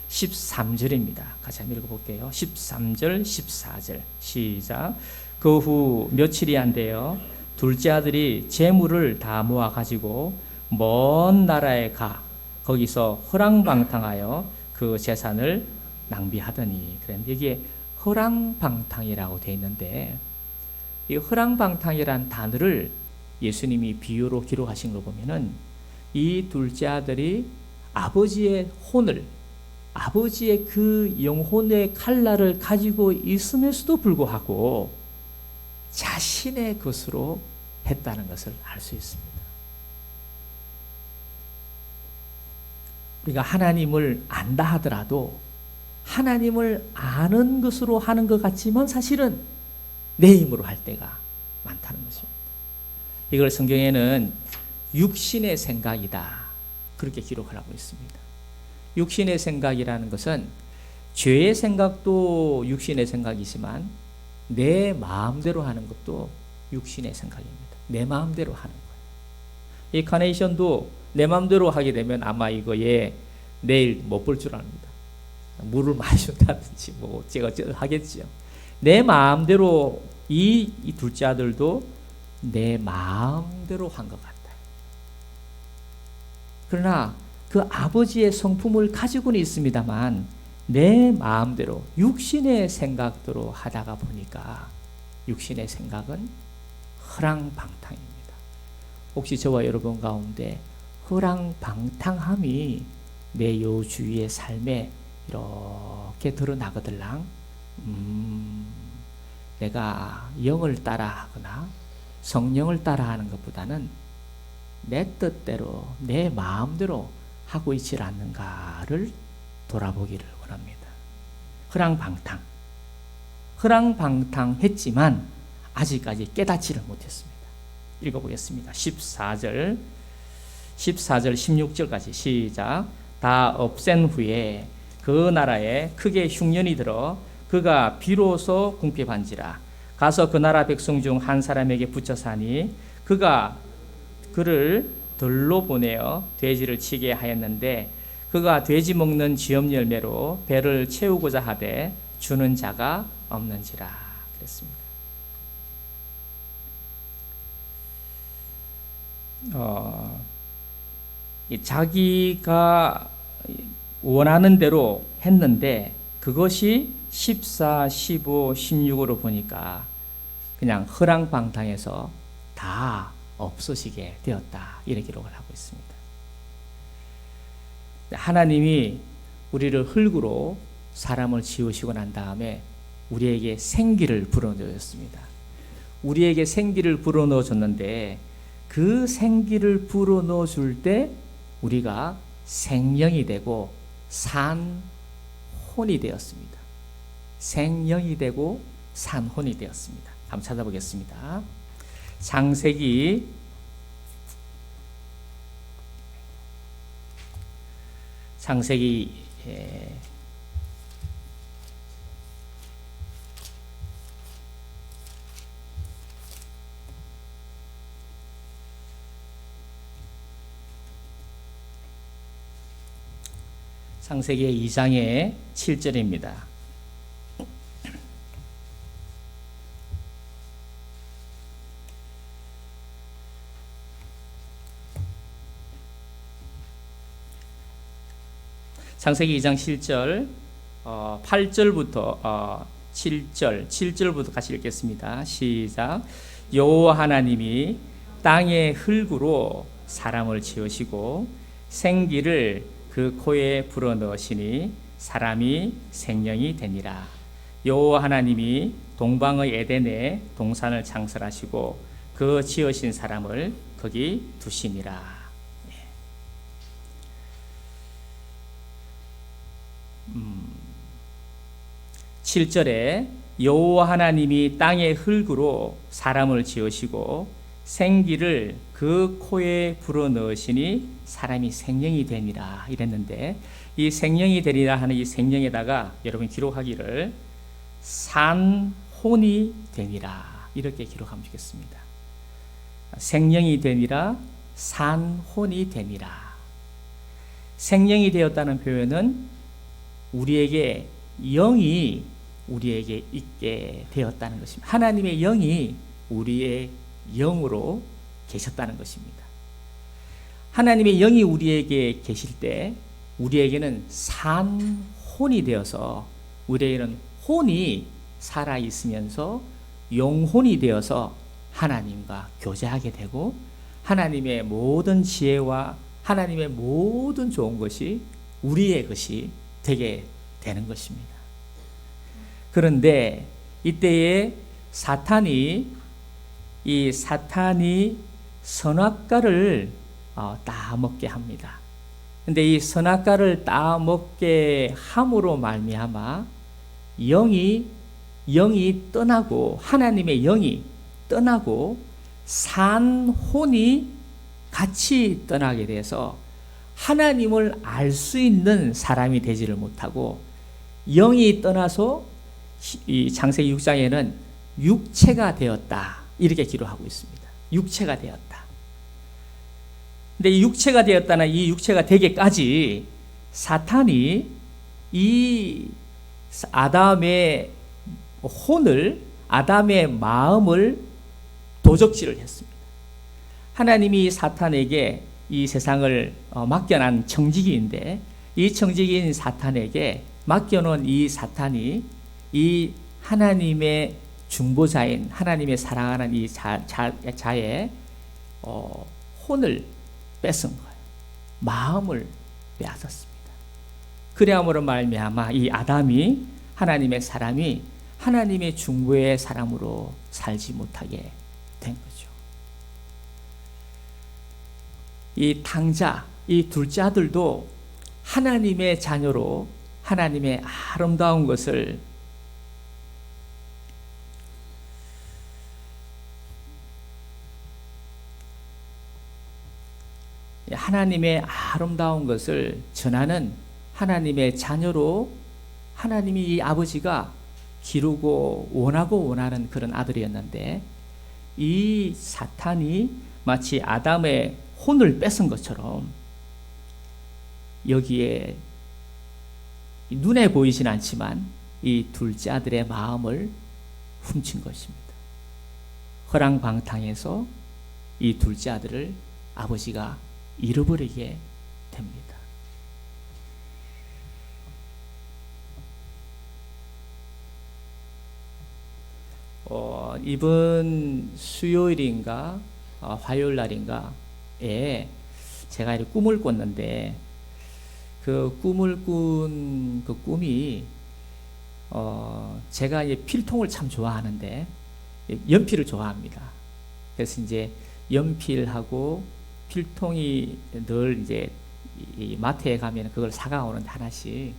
13절입니다. 같이 한번 읽어볼게요. 13절 14절 시작. 그 후 며칠이 안 되어 둘째 아들이 재물을 다 모아 가지고 먼 나라에 가 거기서 허랑방탕하여 그 재산을 낭비하더니 그런데 이게 허랑방탕이라고 되어 있는데 이 허랑방탕이란 단어를 예수님이 비유로 기록하신 걸 보면은 이 둘째 아들이 아버지의 혼을 아버지의 그 영혼의 칼날을 가지고 있음에도 불구하고 자신의 것으로 했다는 것을 알 수 있습니다. 우리가 하나님을 안다 하더라도 하나님을 아는 것으로 하는 것 같지만 사실은 내 힘으로 할 때가 많다는 것입니다. 이걸 성경에는 육신의 생각이다 그렇게 기록을 하고 있습니다. 육신의 생각이라는 것은 죄의 생각도 육신의 생각이지만 내 마음대로 하는 것도 육신의 생각입니다. 내 마음대로 하는 거예요. 이 카네이션도 내 마음대로 하게 되면 아마 이거에 내일 못 볼 줄 압니다. 물을 많이 준다든지 뭐 제가 하겠죠. 내 마음대로 이 둘째 아들도 내 마음대로 한 것 같아요. 그러나 그 아버지의 성품을 가지고는 있습니다만 내 마음대로 육신의 생각대로 하다가 보니까 육신의 생각은 허랑방탕입니다. 혹시 저와 여러분 가운데 허랑방탕함이 내 요주위의 삶에 이렇게 드러나거들랑 내가 영을 따라하거나 성령을 따라하는 것보다는 내 뜻대로 내 마음대로 하고 있지 않는가를 돌아보기를 원합니다. 허랑방탕했지만 아직까지 깨닫지를 못했습니다. 읽어보겠습니다. 14절 16절까지 시작. 다 없앤 후에 그 나라에 크게 흉년이 들어 그가 비로소 궁핍한지라. 가서 그 나라 백성 중 한 사람에게 붙여 사니 그가 그를 들로 보내어 돼지를 치게 하였는데 그가 돼지 먹는 지엄 열매로 배를 채우고자 하되 주는 자가 없는지라 그랬습니다. 자기가 원하는 대로 했는데 그것이 14, 15, 16으로 보니까 그냥 허랑방탕해서 다 없어지게 되었다. 이렇게 기록을 하고 있습니다. 하나님이 우리를 흙으로 사람을 지으시고 난 다음에 우리에게 생기를 불어넣었습니다. 우리에게 생기를 불어넣어 줬는데 그 생기를 불어넣어 줄 때 우리가 생명이 되고 산혼이 되었습니다. 생명이 되고 산혼이 되었습니다. 한번 찾아보겠습니다. 창세기 2장의 7절입니다. 창세기 2장 7절 8절부터 7절부터 같이 읽겠습니다. 시작. 여호와 하나님이 땅의 흙으로 사람을 지으시고 생기를 그 코에 불어넣으시니 사람이 생명이 되니라. 여호와 하나님이 동방의 에덴에 동산을 창설하시고 그 지으신 사람을 거기 두시니라. 7절에 여호와 하나님이 땅의 흙으로 사람을 지으시고 생기를 그 코에 불어넣으시니 사람이 생명이 되니라 이랬는데 이 생명이 되리라 하는 이 생명에다가 여러분 기록하기를 산혼이 되니라 이렇게 기록하면 좋겠습니다. 생명이 되니라 산혼이 되니라. 생명이 되었다는 표현은 우리에게 영이 우리에게 있게 되었다는 것입니다. 하나님의 영이 우리의 영으로 계셨다는 것입니다. 하나님의 영이 우리에게 계실 때 우리에게는 산혼이 되어서 우리에게는 혼이 살아있으면서 영혼이 되어서 하나님과 교제하게 되고 하나님의 모든 지혜와 하나님의 모든 좋은 것이 우리의 것이 되게 되는 것입니다. 그런데 이때에 사탄이 선악과를 따먹게 합니다. 근데 이 선악과를 따먹게 함으로 말미암아 영이 떠나고 하나님의 영이 떠나고 산혼이 같이 떠나게 돼서 하나님을 알 수 있는 사람이 되지를 못하고 영이 떠나서 이 창세기 6장에는 육체가 되었다 이렇게 기록하고 있습니다. 육체가 되었다. 근데 이 육체가 되었다는 이 육체가 되기까지 사탄이 이 아담의 혼을 아담의 마음을 도적질을 했습니다. 하나님이 사탄에게 이 세상을 맡겨난 청지기인데 이 청지기인 사탄에게 맡겨놓은 이 사탄이 이 하나님의 중보자인 하나님의 사랑하는 이 자의 혼을 뺏은 거예요. 마음을 빼앗았습니다. 그래야므로 말미암아 이 아담이 하나님의 사람이 하나님의 중보의 사람으로 살지 못하게 된 거죠. 이 탕자, 이 둘째 아들도 하나님의 자녀로 하나님의 아름다운 것을 전하는 하나님의 자녀로 하나님이 이 아버지가 기르고 원하는 그런 아들이었는데 이 사탄이 마치 아담의 혼을 뺏은 것처럼 여기에 눈에 보이진 않지만 이 둘째 아들의 마음을 훔친 것입니다. 허랑방탕해서 이 둘째 아들을 아버지가 잃어버리게 됩니다. 이번 수요일인가 화요일 날인가에 제가 이렇게 꿈을 꿨는데 그 꿈을 꾼 그 꿈이 제가 이제 필통을 참 좋아하는데 연필을 좋아합니다. 그래서 이제 연필하고 필통이 늘 이제 이 마트에 가면 그걸 사가 오는데 하나씩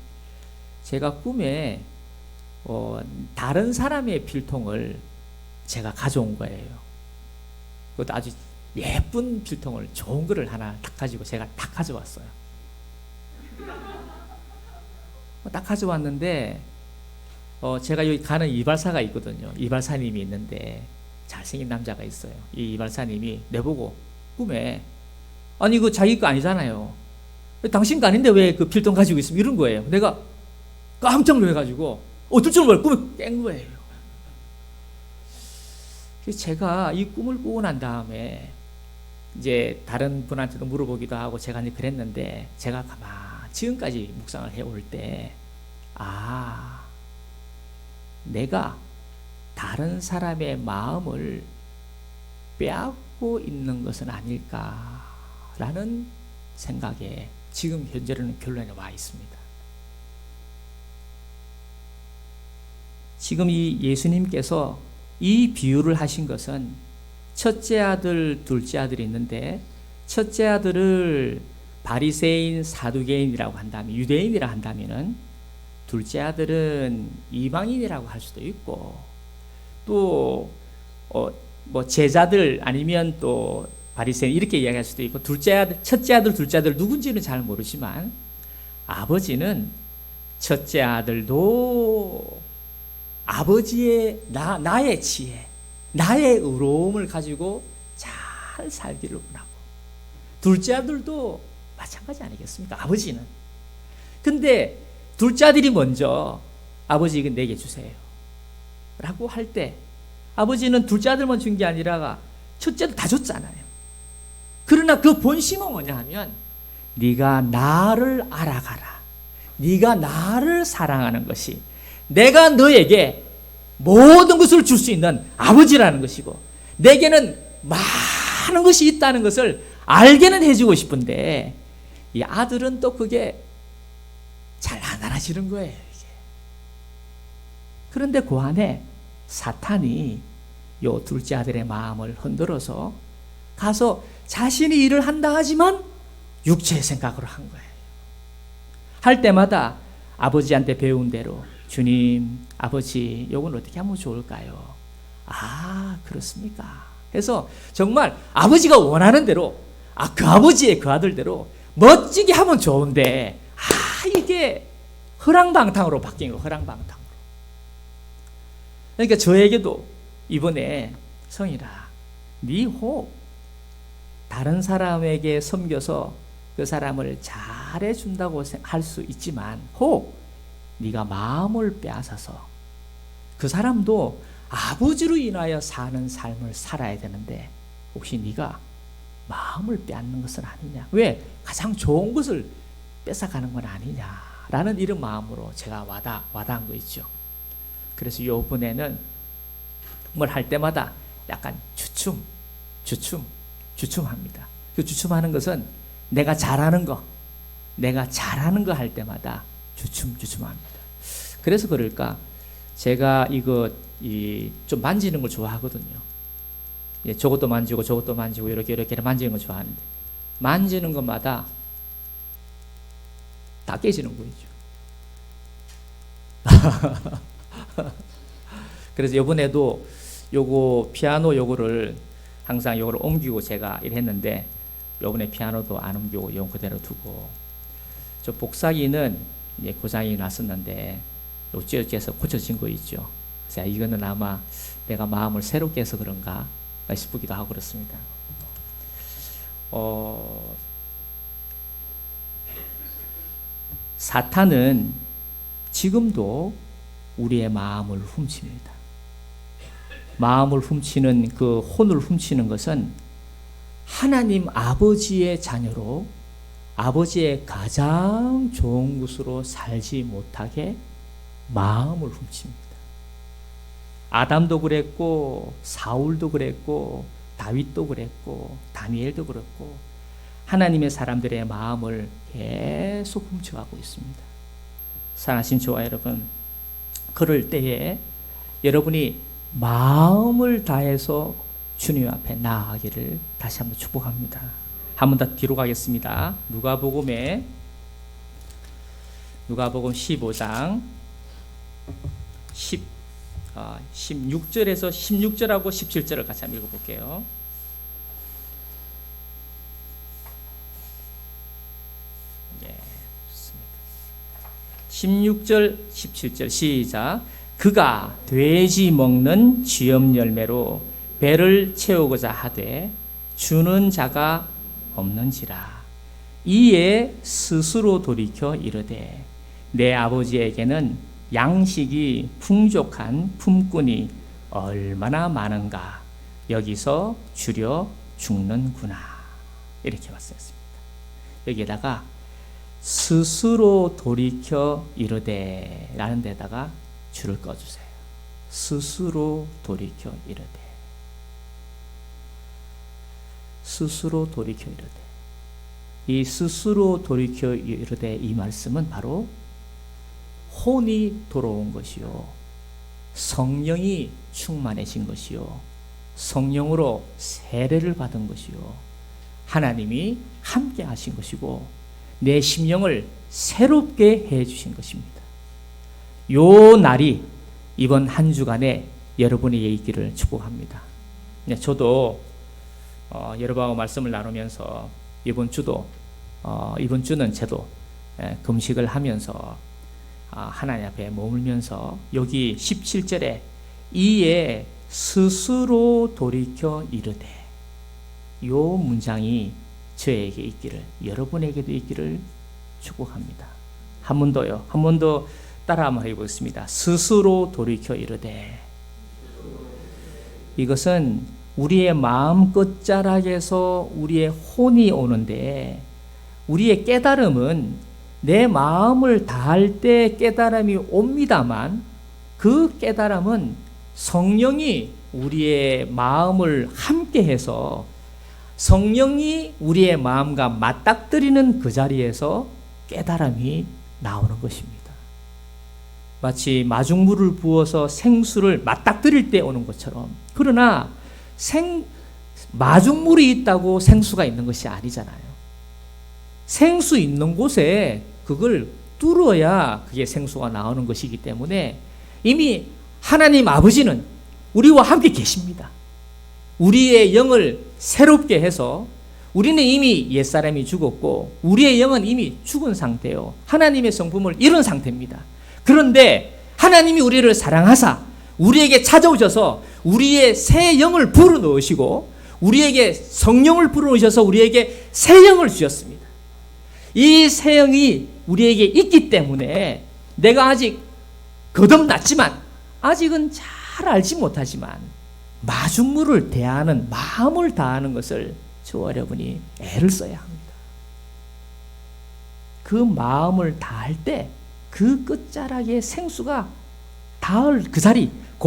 제가 꿈에 다른 사람의 필통을 제가 가져온 거예요. 그것도 아주 예쁜 필통을 좋은 거를 하나 딱 가지고 제가 딱 가져왔어요. 딱 가져왔는데 제가 여기 가는 이발사가 있거든요. 이발사님이 있는데 잘생긴 남자가 있어요. 이 이발사님이 내보고 꿈에 아니 이거 자기 거 아니잖아요. 당신 거 아닌데 왜 그 필통 가지고 있으면 이런 거예요. 내가 깜짝 놀라가지고 어쩔 줄 몰라 꿈에 깬 거예요. 그래서 제가 이 꿈을 꾸고 난 다음에 이제 다른 분한테도 물어보기도 하고 제가 이제 그랬는데 제가 지금까지 묵상을 해올 때 내가 다른 사람의 마음을 빼앗고 있는 것은 아닐까라는 생각에 지금 현재로는 결론에 와 있습니다. 지금 이 예수님께서 이 비유를 하신 것은 첫째 아들, 둘째 아들이 있는데 첫째 아들을 바리새인, 사두개인이라고 한다면 유대인이라 한다면은 둘째 아들은 이방인이라고 할 수도 있고 또 뭐 제자들 아니면 또 바리새인 이렇게 이야기할 수도 있고 둘째 아들, 첫째 아들, 둘째 아들 누군지는 잘 모르지만 아버지는 첫째 아들도 아버지의 나의 지혜, 나의 의로움을 가지고 잘 살기를 원하고 둘째 아들도 마찬가지 아니겠습니까? 아버지는. 근데 둘째 아들이 먼저 아버지 이거 내게 주세요 라고 할 때 아버지는 둘째 아들만 준 게 아니라 첫째 아들 다 줬잖아요. 그러나 그 본심은 뭐냐 하면 네가 나를 알아가라. 네가 나를 사랑하는 것이 내가 너에게 모든 것을 줄 수 있는 아버지라는 것이고 내게는 많은 것이 있다는 것을 알게는 해주고 싶은데 이 아들은 또 그게 잘 안 알아지는 거예요. 이게. 그런데 그 안에 사탄이 요 둘째 아들의 마음을 흔들어서 가서 자신이 일을 한다 하지만 육체의 생각으로 한 거예요. 할 때마다 아버지한테 배운 대로 주님, 아버지, 요건 어떻게 하면 좋을까요? 그렇습니까? 해서 정말 아버지가 원하는 대로 그 아버지의 그 아들대로 멋지게 하면 좋은데 이게 허랑방탕으로 바뀐 거, 허랑방탕으로. 그러니까 저에게도 이번에 성이라 네 혹 다른 사람에게 섬겨서 그 사람을 잘해준다고 할 수 있지만 혹 네가 마음을 빼앗아서 그 사람도 아버지로 인하여 사는 삶을 살아야 되는데 혹시 네가 마음을 빼앗는 것은 아니냐. 왜? 가장 좋은 것을 뺏어가는 건 아니냐라는 이런 마음으로 제가 와닿은 거 있죠. 그래서 요번에는 뭘 할 때마다 약간 주춤합니다. 그 주춤하는 것은 내가 잘하는 거 할 때마다 주춤합니다. 그래서 그럴까? 제가 이거 좀 만지는 걸 좋아하거든요. 예, 저것도 만지고 이렇게 만지는 걸 좋아하는데 만지는 것마다 다 깨지는 거죠. 그래서 이번에도 요거 피아노 요거를 항상 요거를 옮기고 제가 일했는데 요번에 피아노도 안 옮기고 요 그대로 두고 저 복사기는 이제 고장이 났었는데 어찌어찌해서 고쳐진 거 있죠. 그래서 이거는 아마 내가 마음을 새롭게 해서 그런가 싶기도 하고 그렇습니다. 사탄은 지금도 우리의 마음을 훔칩니다. 마음을 훔치는 그 혼을 훔치는 것은 하나님 아버지의 자녀로 아버지의 가장 좋은 것으로 살지 못하게 마음을 훔칩니다. 아담도 그랬고 사울도 그랬고 다윗도 그랬고 다니엘도 그랬고 하나님의 사람들의 마음을 계속 훔쳐가고 있습니다. 사랑하신 저와 여러분, 그럴 때에 여러분이 마음을 다해서 주님 앞에 나아가기를 다시 한번 축복합니다. 한 번 더 뒤로 가겠습니다. 누가복음 15장 16절에서 16절하고 17절을 같이 한번 읽어볼게요. 예, 좋습니다. 16절, 17절 시작. 그가 돼지 먹는 쥐염 열매로 배를 채우고자 하되 주는 자가 없는지라. 이에 스스로 돌이켜 이르되 내 아버지에게는 양식이 풍족한 품꾼이 얼마나 많은가. 여기서 주려 죽는구나. 이렇게 말씀했습니다. 여기에다가 스스로 돌이켜 이르되 라는 데다가 줄을 꺼주세요. 스스로 돌이켜 이르되. 스스로 돌이켜 이르되. 이 스스로 돌이켜 이르되 이 말씀은 바로 혼이 돌아온 것이요, 성령이 충만해진 것이요, 성령으로 세례를 받은 것이요, 하나님이 함께 하신 것이고 내 심령을 새롭게 해 주신 것입니다. 요 날이 이번 한 주간에 여러분에게 있기를 축복합니다. 저도 여러분하고 말씀을 나누면서 이번 주는 저도 금식을 하면서 하나님 앞에 머물면서 여기 17절에 이에 스스로 돌이켜 이르되, 요 문장이 저에게 있기를, 여러분에게도 있기를 축복합니다. 한 번 더요. 한 번 더 따라 한번 해보겠습니다. 스스로 돌이켜 이르되. 이것은 우리의 마음 끝자락에서 우리의 혼이 오는데, 우리의 깨달음은 내 마음을 다할 때 깨달음이 옵니다만, 그 깨달음은 성령이 우리의 마음을 함께해서 성령이 우리의 마음과 맞닥뜨리는 그 자리에서 깨달음이 나오는 것입니다. 마치 마중물을 부어서 생수를 맞닥뜨릴 때 오는 것처럼. 그러나 마중물이 있다고 생수가 있는 것이 아니잖아요. 생수 있는 곳에 그걸 뚫어야 그게 생수가 나오는 것이기 때문에 이미 하나님 아버지는 우리와 함께 계십니다. 우리의 영을 새롭게 해서 우리는 이미 옛사람이 죽었고 우리의 영은 이미 죽은 상태요, 하나님의 성품을 잃은 상태입니다. 그런데 하나님이 우리를 사랑하사 우리에게 찾아오셔서 우리의 새 영을 불어넣으시고 우리에게 성령을 불어넣으셔서 우리에게 새 영을 주셨습니다. 이 새 영이 우리에게 있기 때문에 내가 아직 거듭났지만, 아직은 잘 알지 못하지만 마중물을 대하는, 마음을 다하는 것을 저와 여러분이 애를 써야 합니다. 그 마음을 다할 때 그 끝자락의 생수가 닿을 그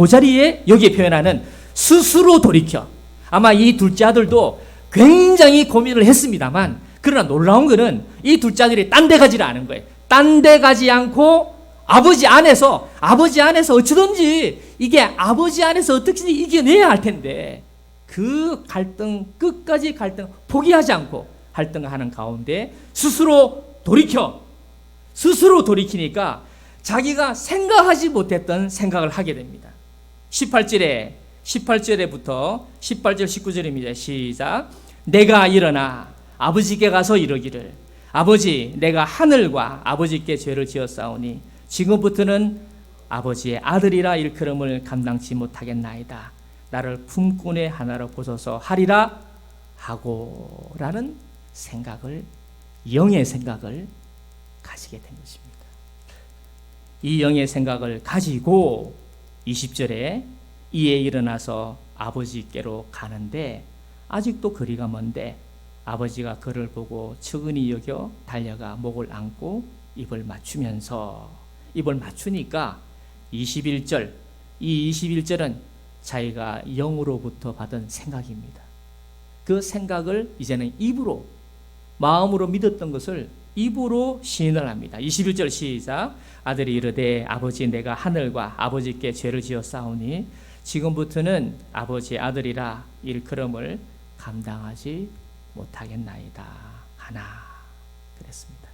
자리에 여기에 표현하는 스스로 돌이켜. 아마 이 둘째 아들도 굉장히 고민을 했습니다만, 그러나 놀라운 것은 이 둘째 아들이 딴 데 가지를 않은 거예요. 딴 데 가지 않고 아버지 안에서 어찌든지 이게 아버지 안에서 어떻게든지 이겨내야 할 텐데, 그 갈등, 끝까지 갈등 포기하지 않고 갈등하는 가운데 스스로 돌이키니까 자기가 생각하지 못했던 생각을 하게 됩니다. 18절부터 18절 19절입니다. 시작. 내가 일어나 아버지께 가서 이르기를, 아버지, 내가 하늘과 아버지께 죄를 지었사오니 지금부터는 아버지의 아들이라 일컬음을 감당치 못하겠나이다. 나를 품꾼의 하나로 보소서 하리라 하고, 라는 생각을, 영의 생각을 가지게 된 것입니다. 이 영의 생각을 가지고 20절에 이에 일어나서 아버지께로 가는데, 아직도 거리가 먼데 아버지가 그를 보고 측은히 여겨 달려가 목을 안고 입을 맞추니까 21절, 이 21절은 자기가 영으로부터 받은 생각입니다. 그 생각을 이제는 입으로, 마음으로 믿었던 것을 입으로 시인을 합니다. 21절 시작. 아들이 이르되 아버지, 내가 하늘과 아버지께 죄를 지었사오니 지금부터는 아버지의 아들이라 일컬음을 감당하지 못하겠나이다 하나, 그랬습니다.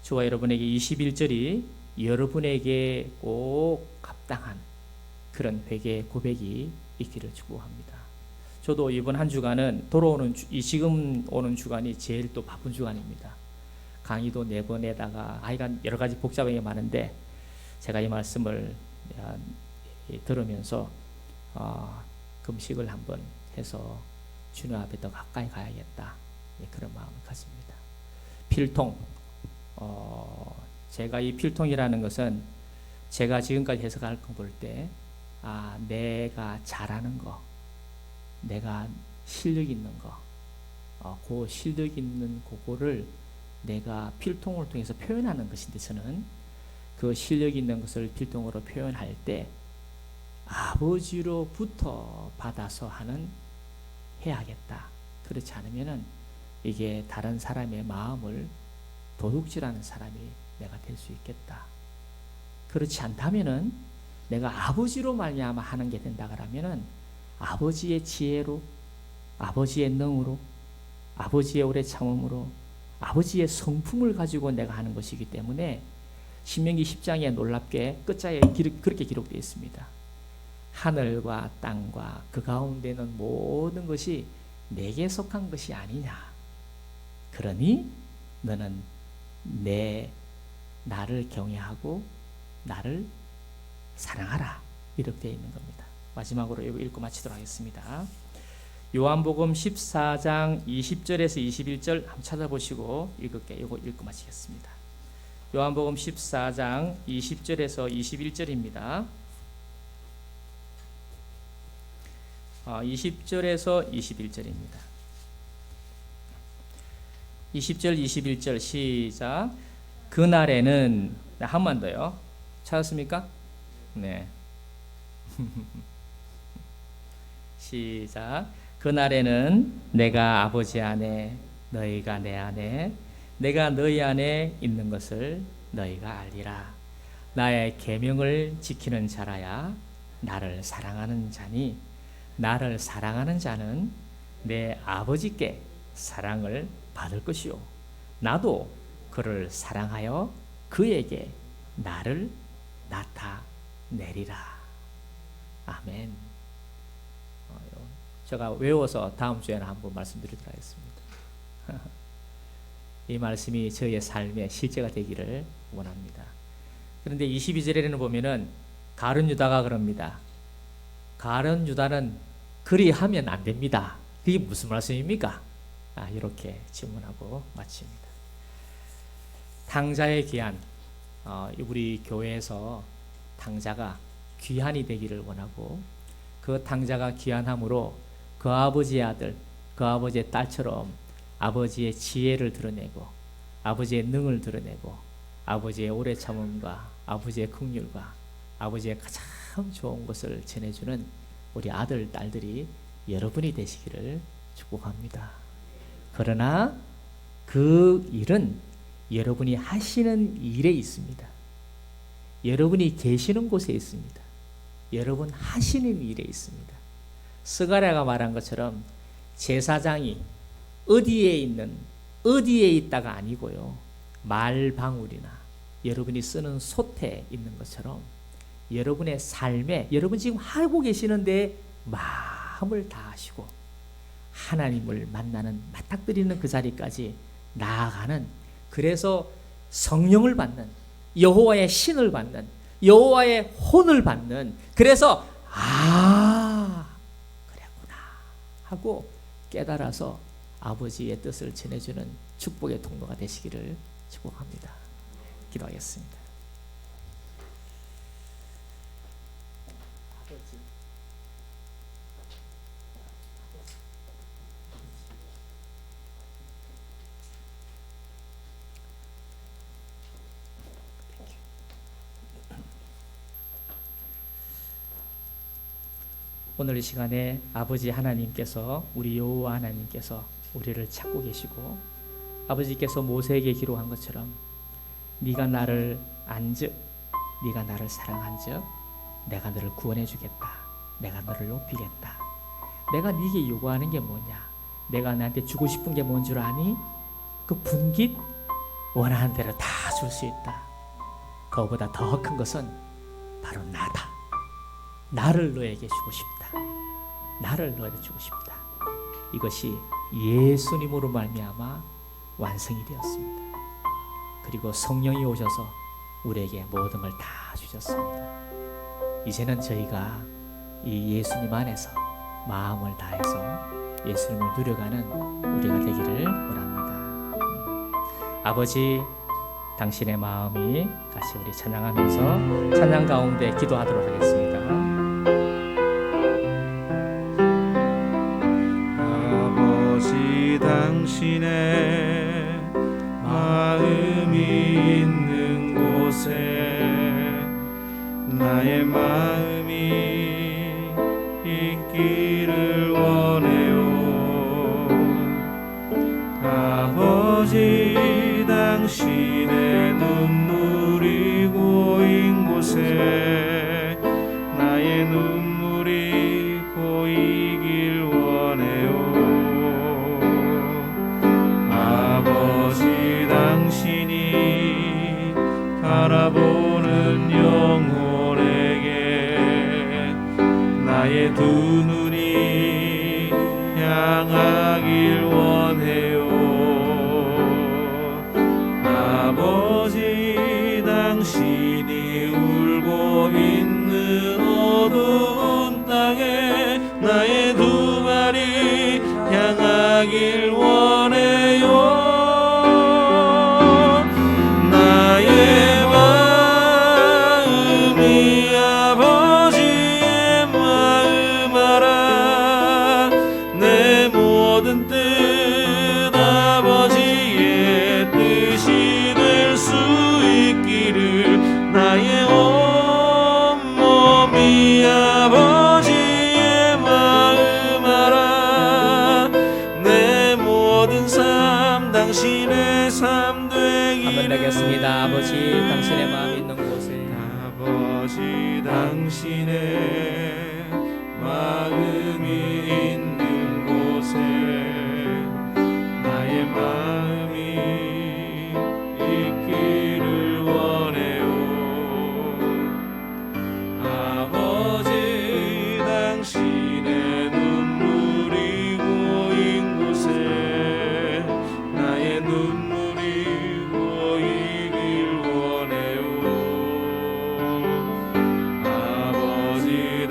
저와 여러분에게 21절이 여러분에게 꼭 합당한 그런 회개 고백이 있기를 축복합니다. 저도 이번 한 주간은 지금 오는 주간이 제일 또 바쁜 주간입니다. 강의도 4번에다가 아이가 여러 가지 복잡한 게 많은데, 제가 이 말씀을 들으면서 금식을 한번 해서 주님 앞에 더 가까이 가야겠다, 그런 마음을 가집니다. 필통, 제가 이 필통이라는 것은 제가 지금까지 해석할 거 볼 때, 내가 잘하는 거, 내가 실력 있는 거, 그 실력 있는 그거를 내가 필통을 통해서 표현하는 것인데, 저는 그 실력 있는 것을 필통으로 표현할 때 아버지로부터 받아서 해야겠다. 그렇지 않으면은 이게 다른 사람의 마음을 도둑질하는 사람이 내가 될 수 있겠다. 그렇지 않다면은 내가 아버지로 말미암아 하는 게 된다 그러면은 아버지의 지혜로, 아버지의 능으로, 아버지의 오래 참음으로, 아버지의 성품을 가지고 내가 하는 것이기 때문에 신명기 10장에 놀랍게 끝자에 그렇게 기록되어 있습니다. 하늘과 땅과 그 가운데는 모든 것이 내게 속한 것이 아니냐. 그러니 너는 나를 경외하고 나를 사랑하라. 이렇게 되어 있는 겁니다. 마지막으로 이거 읽고 마치도록 하겠습니다. 요한복음 14장 20절에서 21절 한번 찾아보시고 읽을게요. 이거 읽고 마치겠습니다. 요한복음 14장 20절에서 21절입니다. 20절에서 21절입니다. 20절 21절 시작. 그날에는, 한 번 더요. 찾았습니까? 네. 시작. 그날에는 내가 아버지 안에, 너희가 내 안에, 내가 너희 안에 있는 것을 너희가 알리라. 나의 계명을 지키는 자라야 나를 사랑하는 자니, 나를 사랑하는 자는 내 아버지께 사랑을 받을 것이요, 나도 그를 사랑하여 그에게 나를 나타내리라. 아멘. 제가 외워서 다음 주에는 한번 말씀드리도록 하겠습니다. 이 말씀이 저의 삶의 실제가 되기를 원합니다. 그런데 22절에는 보면은 가룟 유다가 그럽니다. 가룟 유다는 그리하면 안 됩니다. 그게 무슨 말씀입니까? 이렇게 질문하고 마칩니다. 탕자의 귀한, 우리 교회에서 탕자가 귀한이 되기를 원하고, 그 탕자가 귀한함으로 그 아버지의 아들, 그 아버지의 딸처럼 아버지의 지혜를 드러내고 아버지의 능을 드러내고 아버지의 오래 참음과 아버지의 긍휼과 아버지의 가장 좋은 것을 전해주는 우리 아들, 딸들이 여러분이 되시기를 축복합니다. 그러나 그 일은 여러분이 하시는 일에 있습니다. 여러분이 계시는 곳에 있습니다. 여러분 하시는 일에 있습니다. 스가랴가 말한 것처럼 제사장이 어디에 있다가 아니고요, 말방울이나 여러분이 쓰는 솥에 있는 것처럼 여러분의 삶에, 여러분 지금 하고 계시는데 마음을 다하시고 하나님을 만나는, 맞닥뜨리는 그 자리까지 나아가는, 그래서 성령을 받는, 여호와의 신을 받는, 여호와의 혼을 받는, 그래서 그랬구나 하고 깨달아서 아버지의 뜻을 전해주는 축복의 통로가 되시기를 축복합니다. 기도하겠습니다. 오늘 이 시간에 아버지 하나님께서, 우리 여호와 하나님께서 우리를 찾고 계시고, 아버지께서 모세에게 기록한 것처럼 네가 나를 안즉, 네가 나를 사랑한즉 내가 너를 구원해 주겠다. 내가 너를 높이겠다. 내가 네게 요구하는 게 뭐냐? 내가 나한테 주고 싶은 게 뭔 줄 아니? 그 분깃 원하는 대로 다 줄 수 있다. 그거보다 더 큰 것은 바로 나다. 나를 너에게 주고 싶다. 나를 너에게 주고 싶다. 이것이 예수님으로 말미암아 완성이 되었습니다. 그리고 성령이 오셔서 우리에게 모든 걸 다 주셨습니다. 이제는 저희가 이 예수님 안에서 마음을 다해서 예수님을 누려가는 우리가 되기를 원합니다. 아버지, 당신의 마음이, 같이 우리 찬양하면서 찬양 가운데 기도하도록 하겠습니다. 아버지, 당신의 마음이 있는 곳에 나의 마음이 있기를 원해요. 아버지, 당신의 눈물이 고인 곳에 나의 눈물이 고이길 원해요. 아버지, 당신이 바라보는 영혼에게 나의 두 눈이 향하길 원해요. 아버지, 당신이 울고 있는 어두운 땅에 나의 두 발이 향하길 원해요. 나의 마음이 아버지의 마음 알아. 내 모든 뜻 아버지의 뜻이 될 수 있기를 나의 온몸이 아버지의 마음 알아. 내 모든 삶 당신의 삶 되기를. 한번 되겠습니다. 아버지, 당신의 마음이 있는 곳에 아버지, 당신의 마음이 있는 곳에 나의 마음이 있기를 원해요. 아버지, 당신의 눈물이 고인 곳에 나의 눈물이 고이길 원해요. 아버지,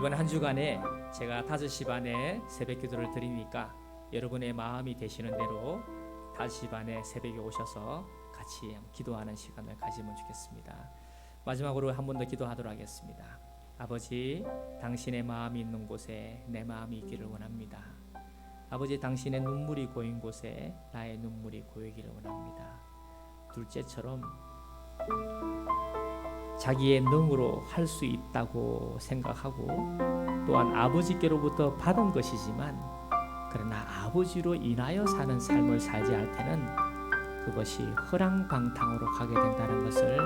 이번 한 주간에 제가 5시 반에 새벽 기도를 드리니까 여러분의 마음이 되시는 대로 5시 반에 새벽에 오셔서 같이 기도하는 시간을 가지면 좋겠습니다. 마지막으로 한 번 더 기도하도록 하겠습니다. 아버지, 당신의 마음이 있는 곳에 내 마음이 있기를 원합니다. 아버지, 당신의 눈물이 고인 곳에 나의 눈물이 고이기를 원합니다. 둘째처럼 자기의 능으로 할 수 있다고 생각하고 또한 아버지께로부터 받은 것이지만 그러나 아버지로 인하여 사는 삶을 살지 할 때는 그것이 허랑방탕으로 가게 된다는 것을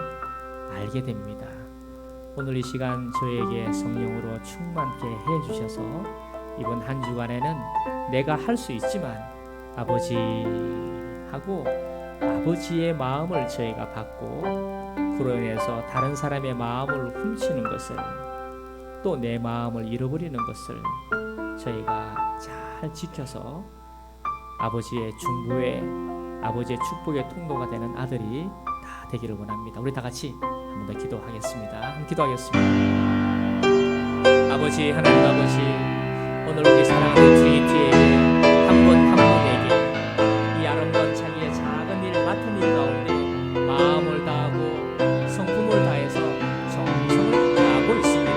알게 됩니다. 오늘 이 시간 저에게 성령으로 충만케 해주셔서 이번 한 주간에는 내가 할 수 있지만 아버지하고 아버지의 마음을 저희가 받고 그로 인해서 다른 사람의 마음을 훔치는 것을 또 내 마음을 잃어버리는 것을 저희가 잘 지켜서 아버지의 중보에 아버지의 축복의 통로가 되는 아들이 다 되기를 원합니다. 우리 다 같이 한 번 더 기도하겠습니다. 한번 기도하겠습니다. 아버지, 하나님 아버지, 오늘 우리 사랑하는 트리니티에게 한 분 한 분에게 이 아름다운 자기의 작은 일 맡은 일 가운데 마음을 다하고 성품을 다해서 정성을 다하고 있습니다.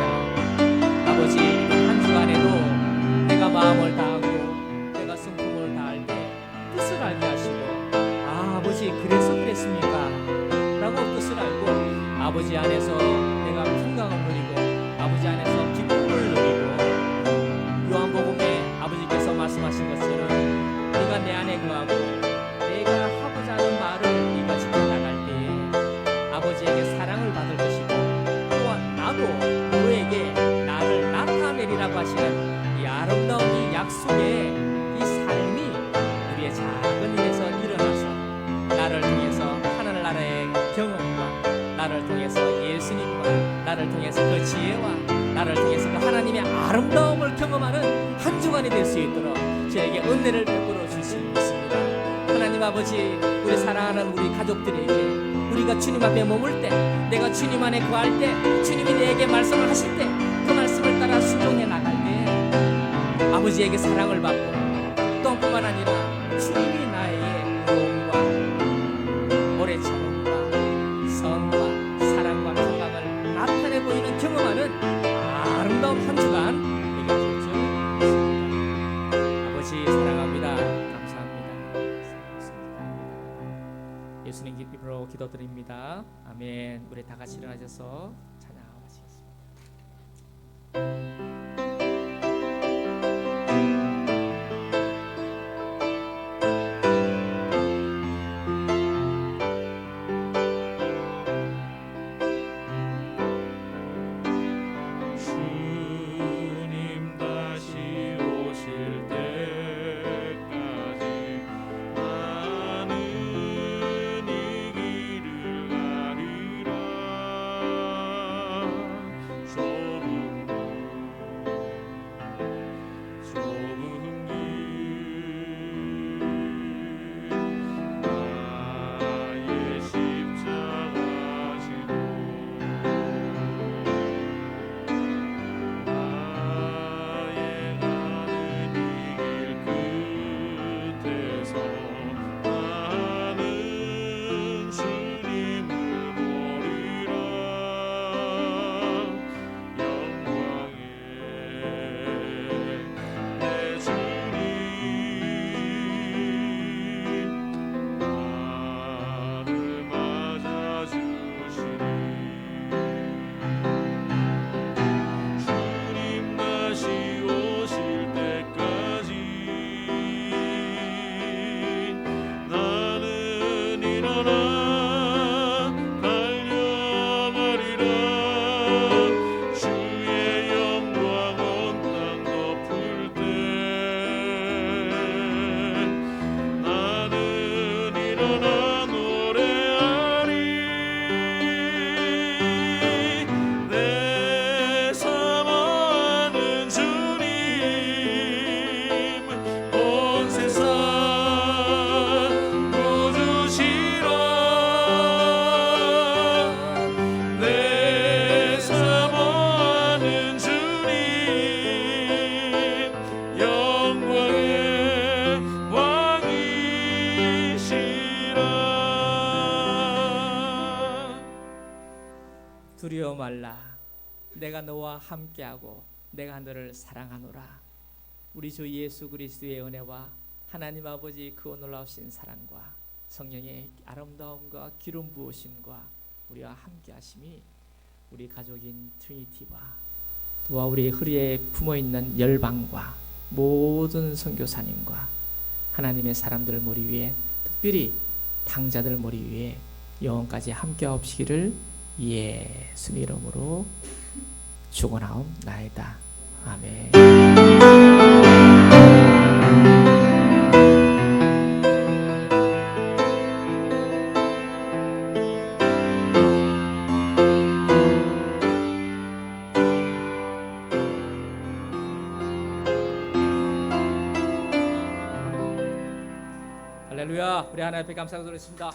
아버지, 이번 한 주간에도 내가 마음을 다하고 내가 성품을 다할 때 뜻을 알게 하시고 아버지 그래서 그랬습니까? 라고 뜻을 알고 아버지 안에서 내가 평강을 누리고 아버지 안에서 기쁨을 누리고 요한복음에 아버지께서 말씀하신 것처럼 네가 내 안에 거하고 내가 하고자 하는 말을 네가 지켜나갈 때에 아버지에게 사랑을 받을 것이고 또한 나도 너에게 나를 나타내리라고 하시는 이 아름다운 이 약속의 이 삶이 우리의 작은 일에서 일어나서 나를 통해서 하늘나라의 경험과 나를 통해서 예수님과 나를 통해서 그 지혜와 나를 통해서 그 하나님의 아름다움을 경험하는 한 주간이 될 수 있도록 저에게 은혜를 베풀어 주실 믿습니다. 하나님 아버지, 우리 사랑하는 우리 가족들에게 우리가 주님 앞에 머물 때 내가 주님 안에 거할 때 주님이 내게 말씀을 하실 때 그 말씀을 따라 순종해 나갈 때 아버지에게 사랑을 받고 또 뿐만 아니라 주님이 나에게 구원과 오래 참음과 선과 사랑과 평강을 나타내 보이는 경험하는 아름다운 한 주간 되게 하실 줄 믿습니다. 아버지 사랑합니다. 감사합니다. 사랑합니다. 예수님 이름으로 기도드립니다. 아멘. 우리 다 같이 일어나셔서 찬양하시겠습니다. 주님 다시 오실 때까지 나는 이 길을 가리라. 좁은 문 두려워 말라. 내가 너와 함께하고 내가 너를 사랑하노라. 우리 주 예수 그리스도의 은혜와 하나님 아버지 그 놀라우신 사랑과 성령의 아름다움과 기름 부으심과 우리와 함께하심이 우리 가족인 트리니티와 또한 우리 허리에 품어있는 열방과 모든 선교사님과 하나님의 사람들 머리 위에 특별히 당자들 머리 위에 영원까지 함께 하옵시기를 예수 이름으로 축원하옵나이다. 아멘. 할렐루야. 우리 하나님 앞에 감사드리겠습니다.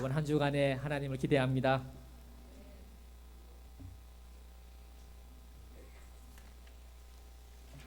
이번 한 주간에 하나님을 기대합니다.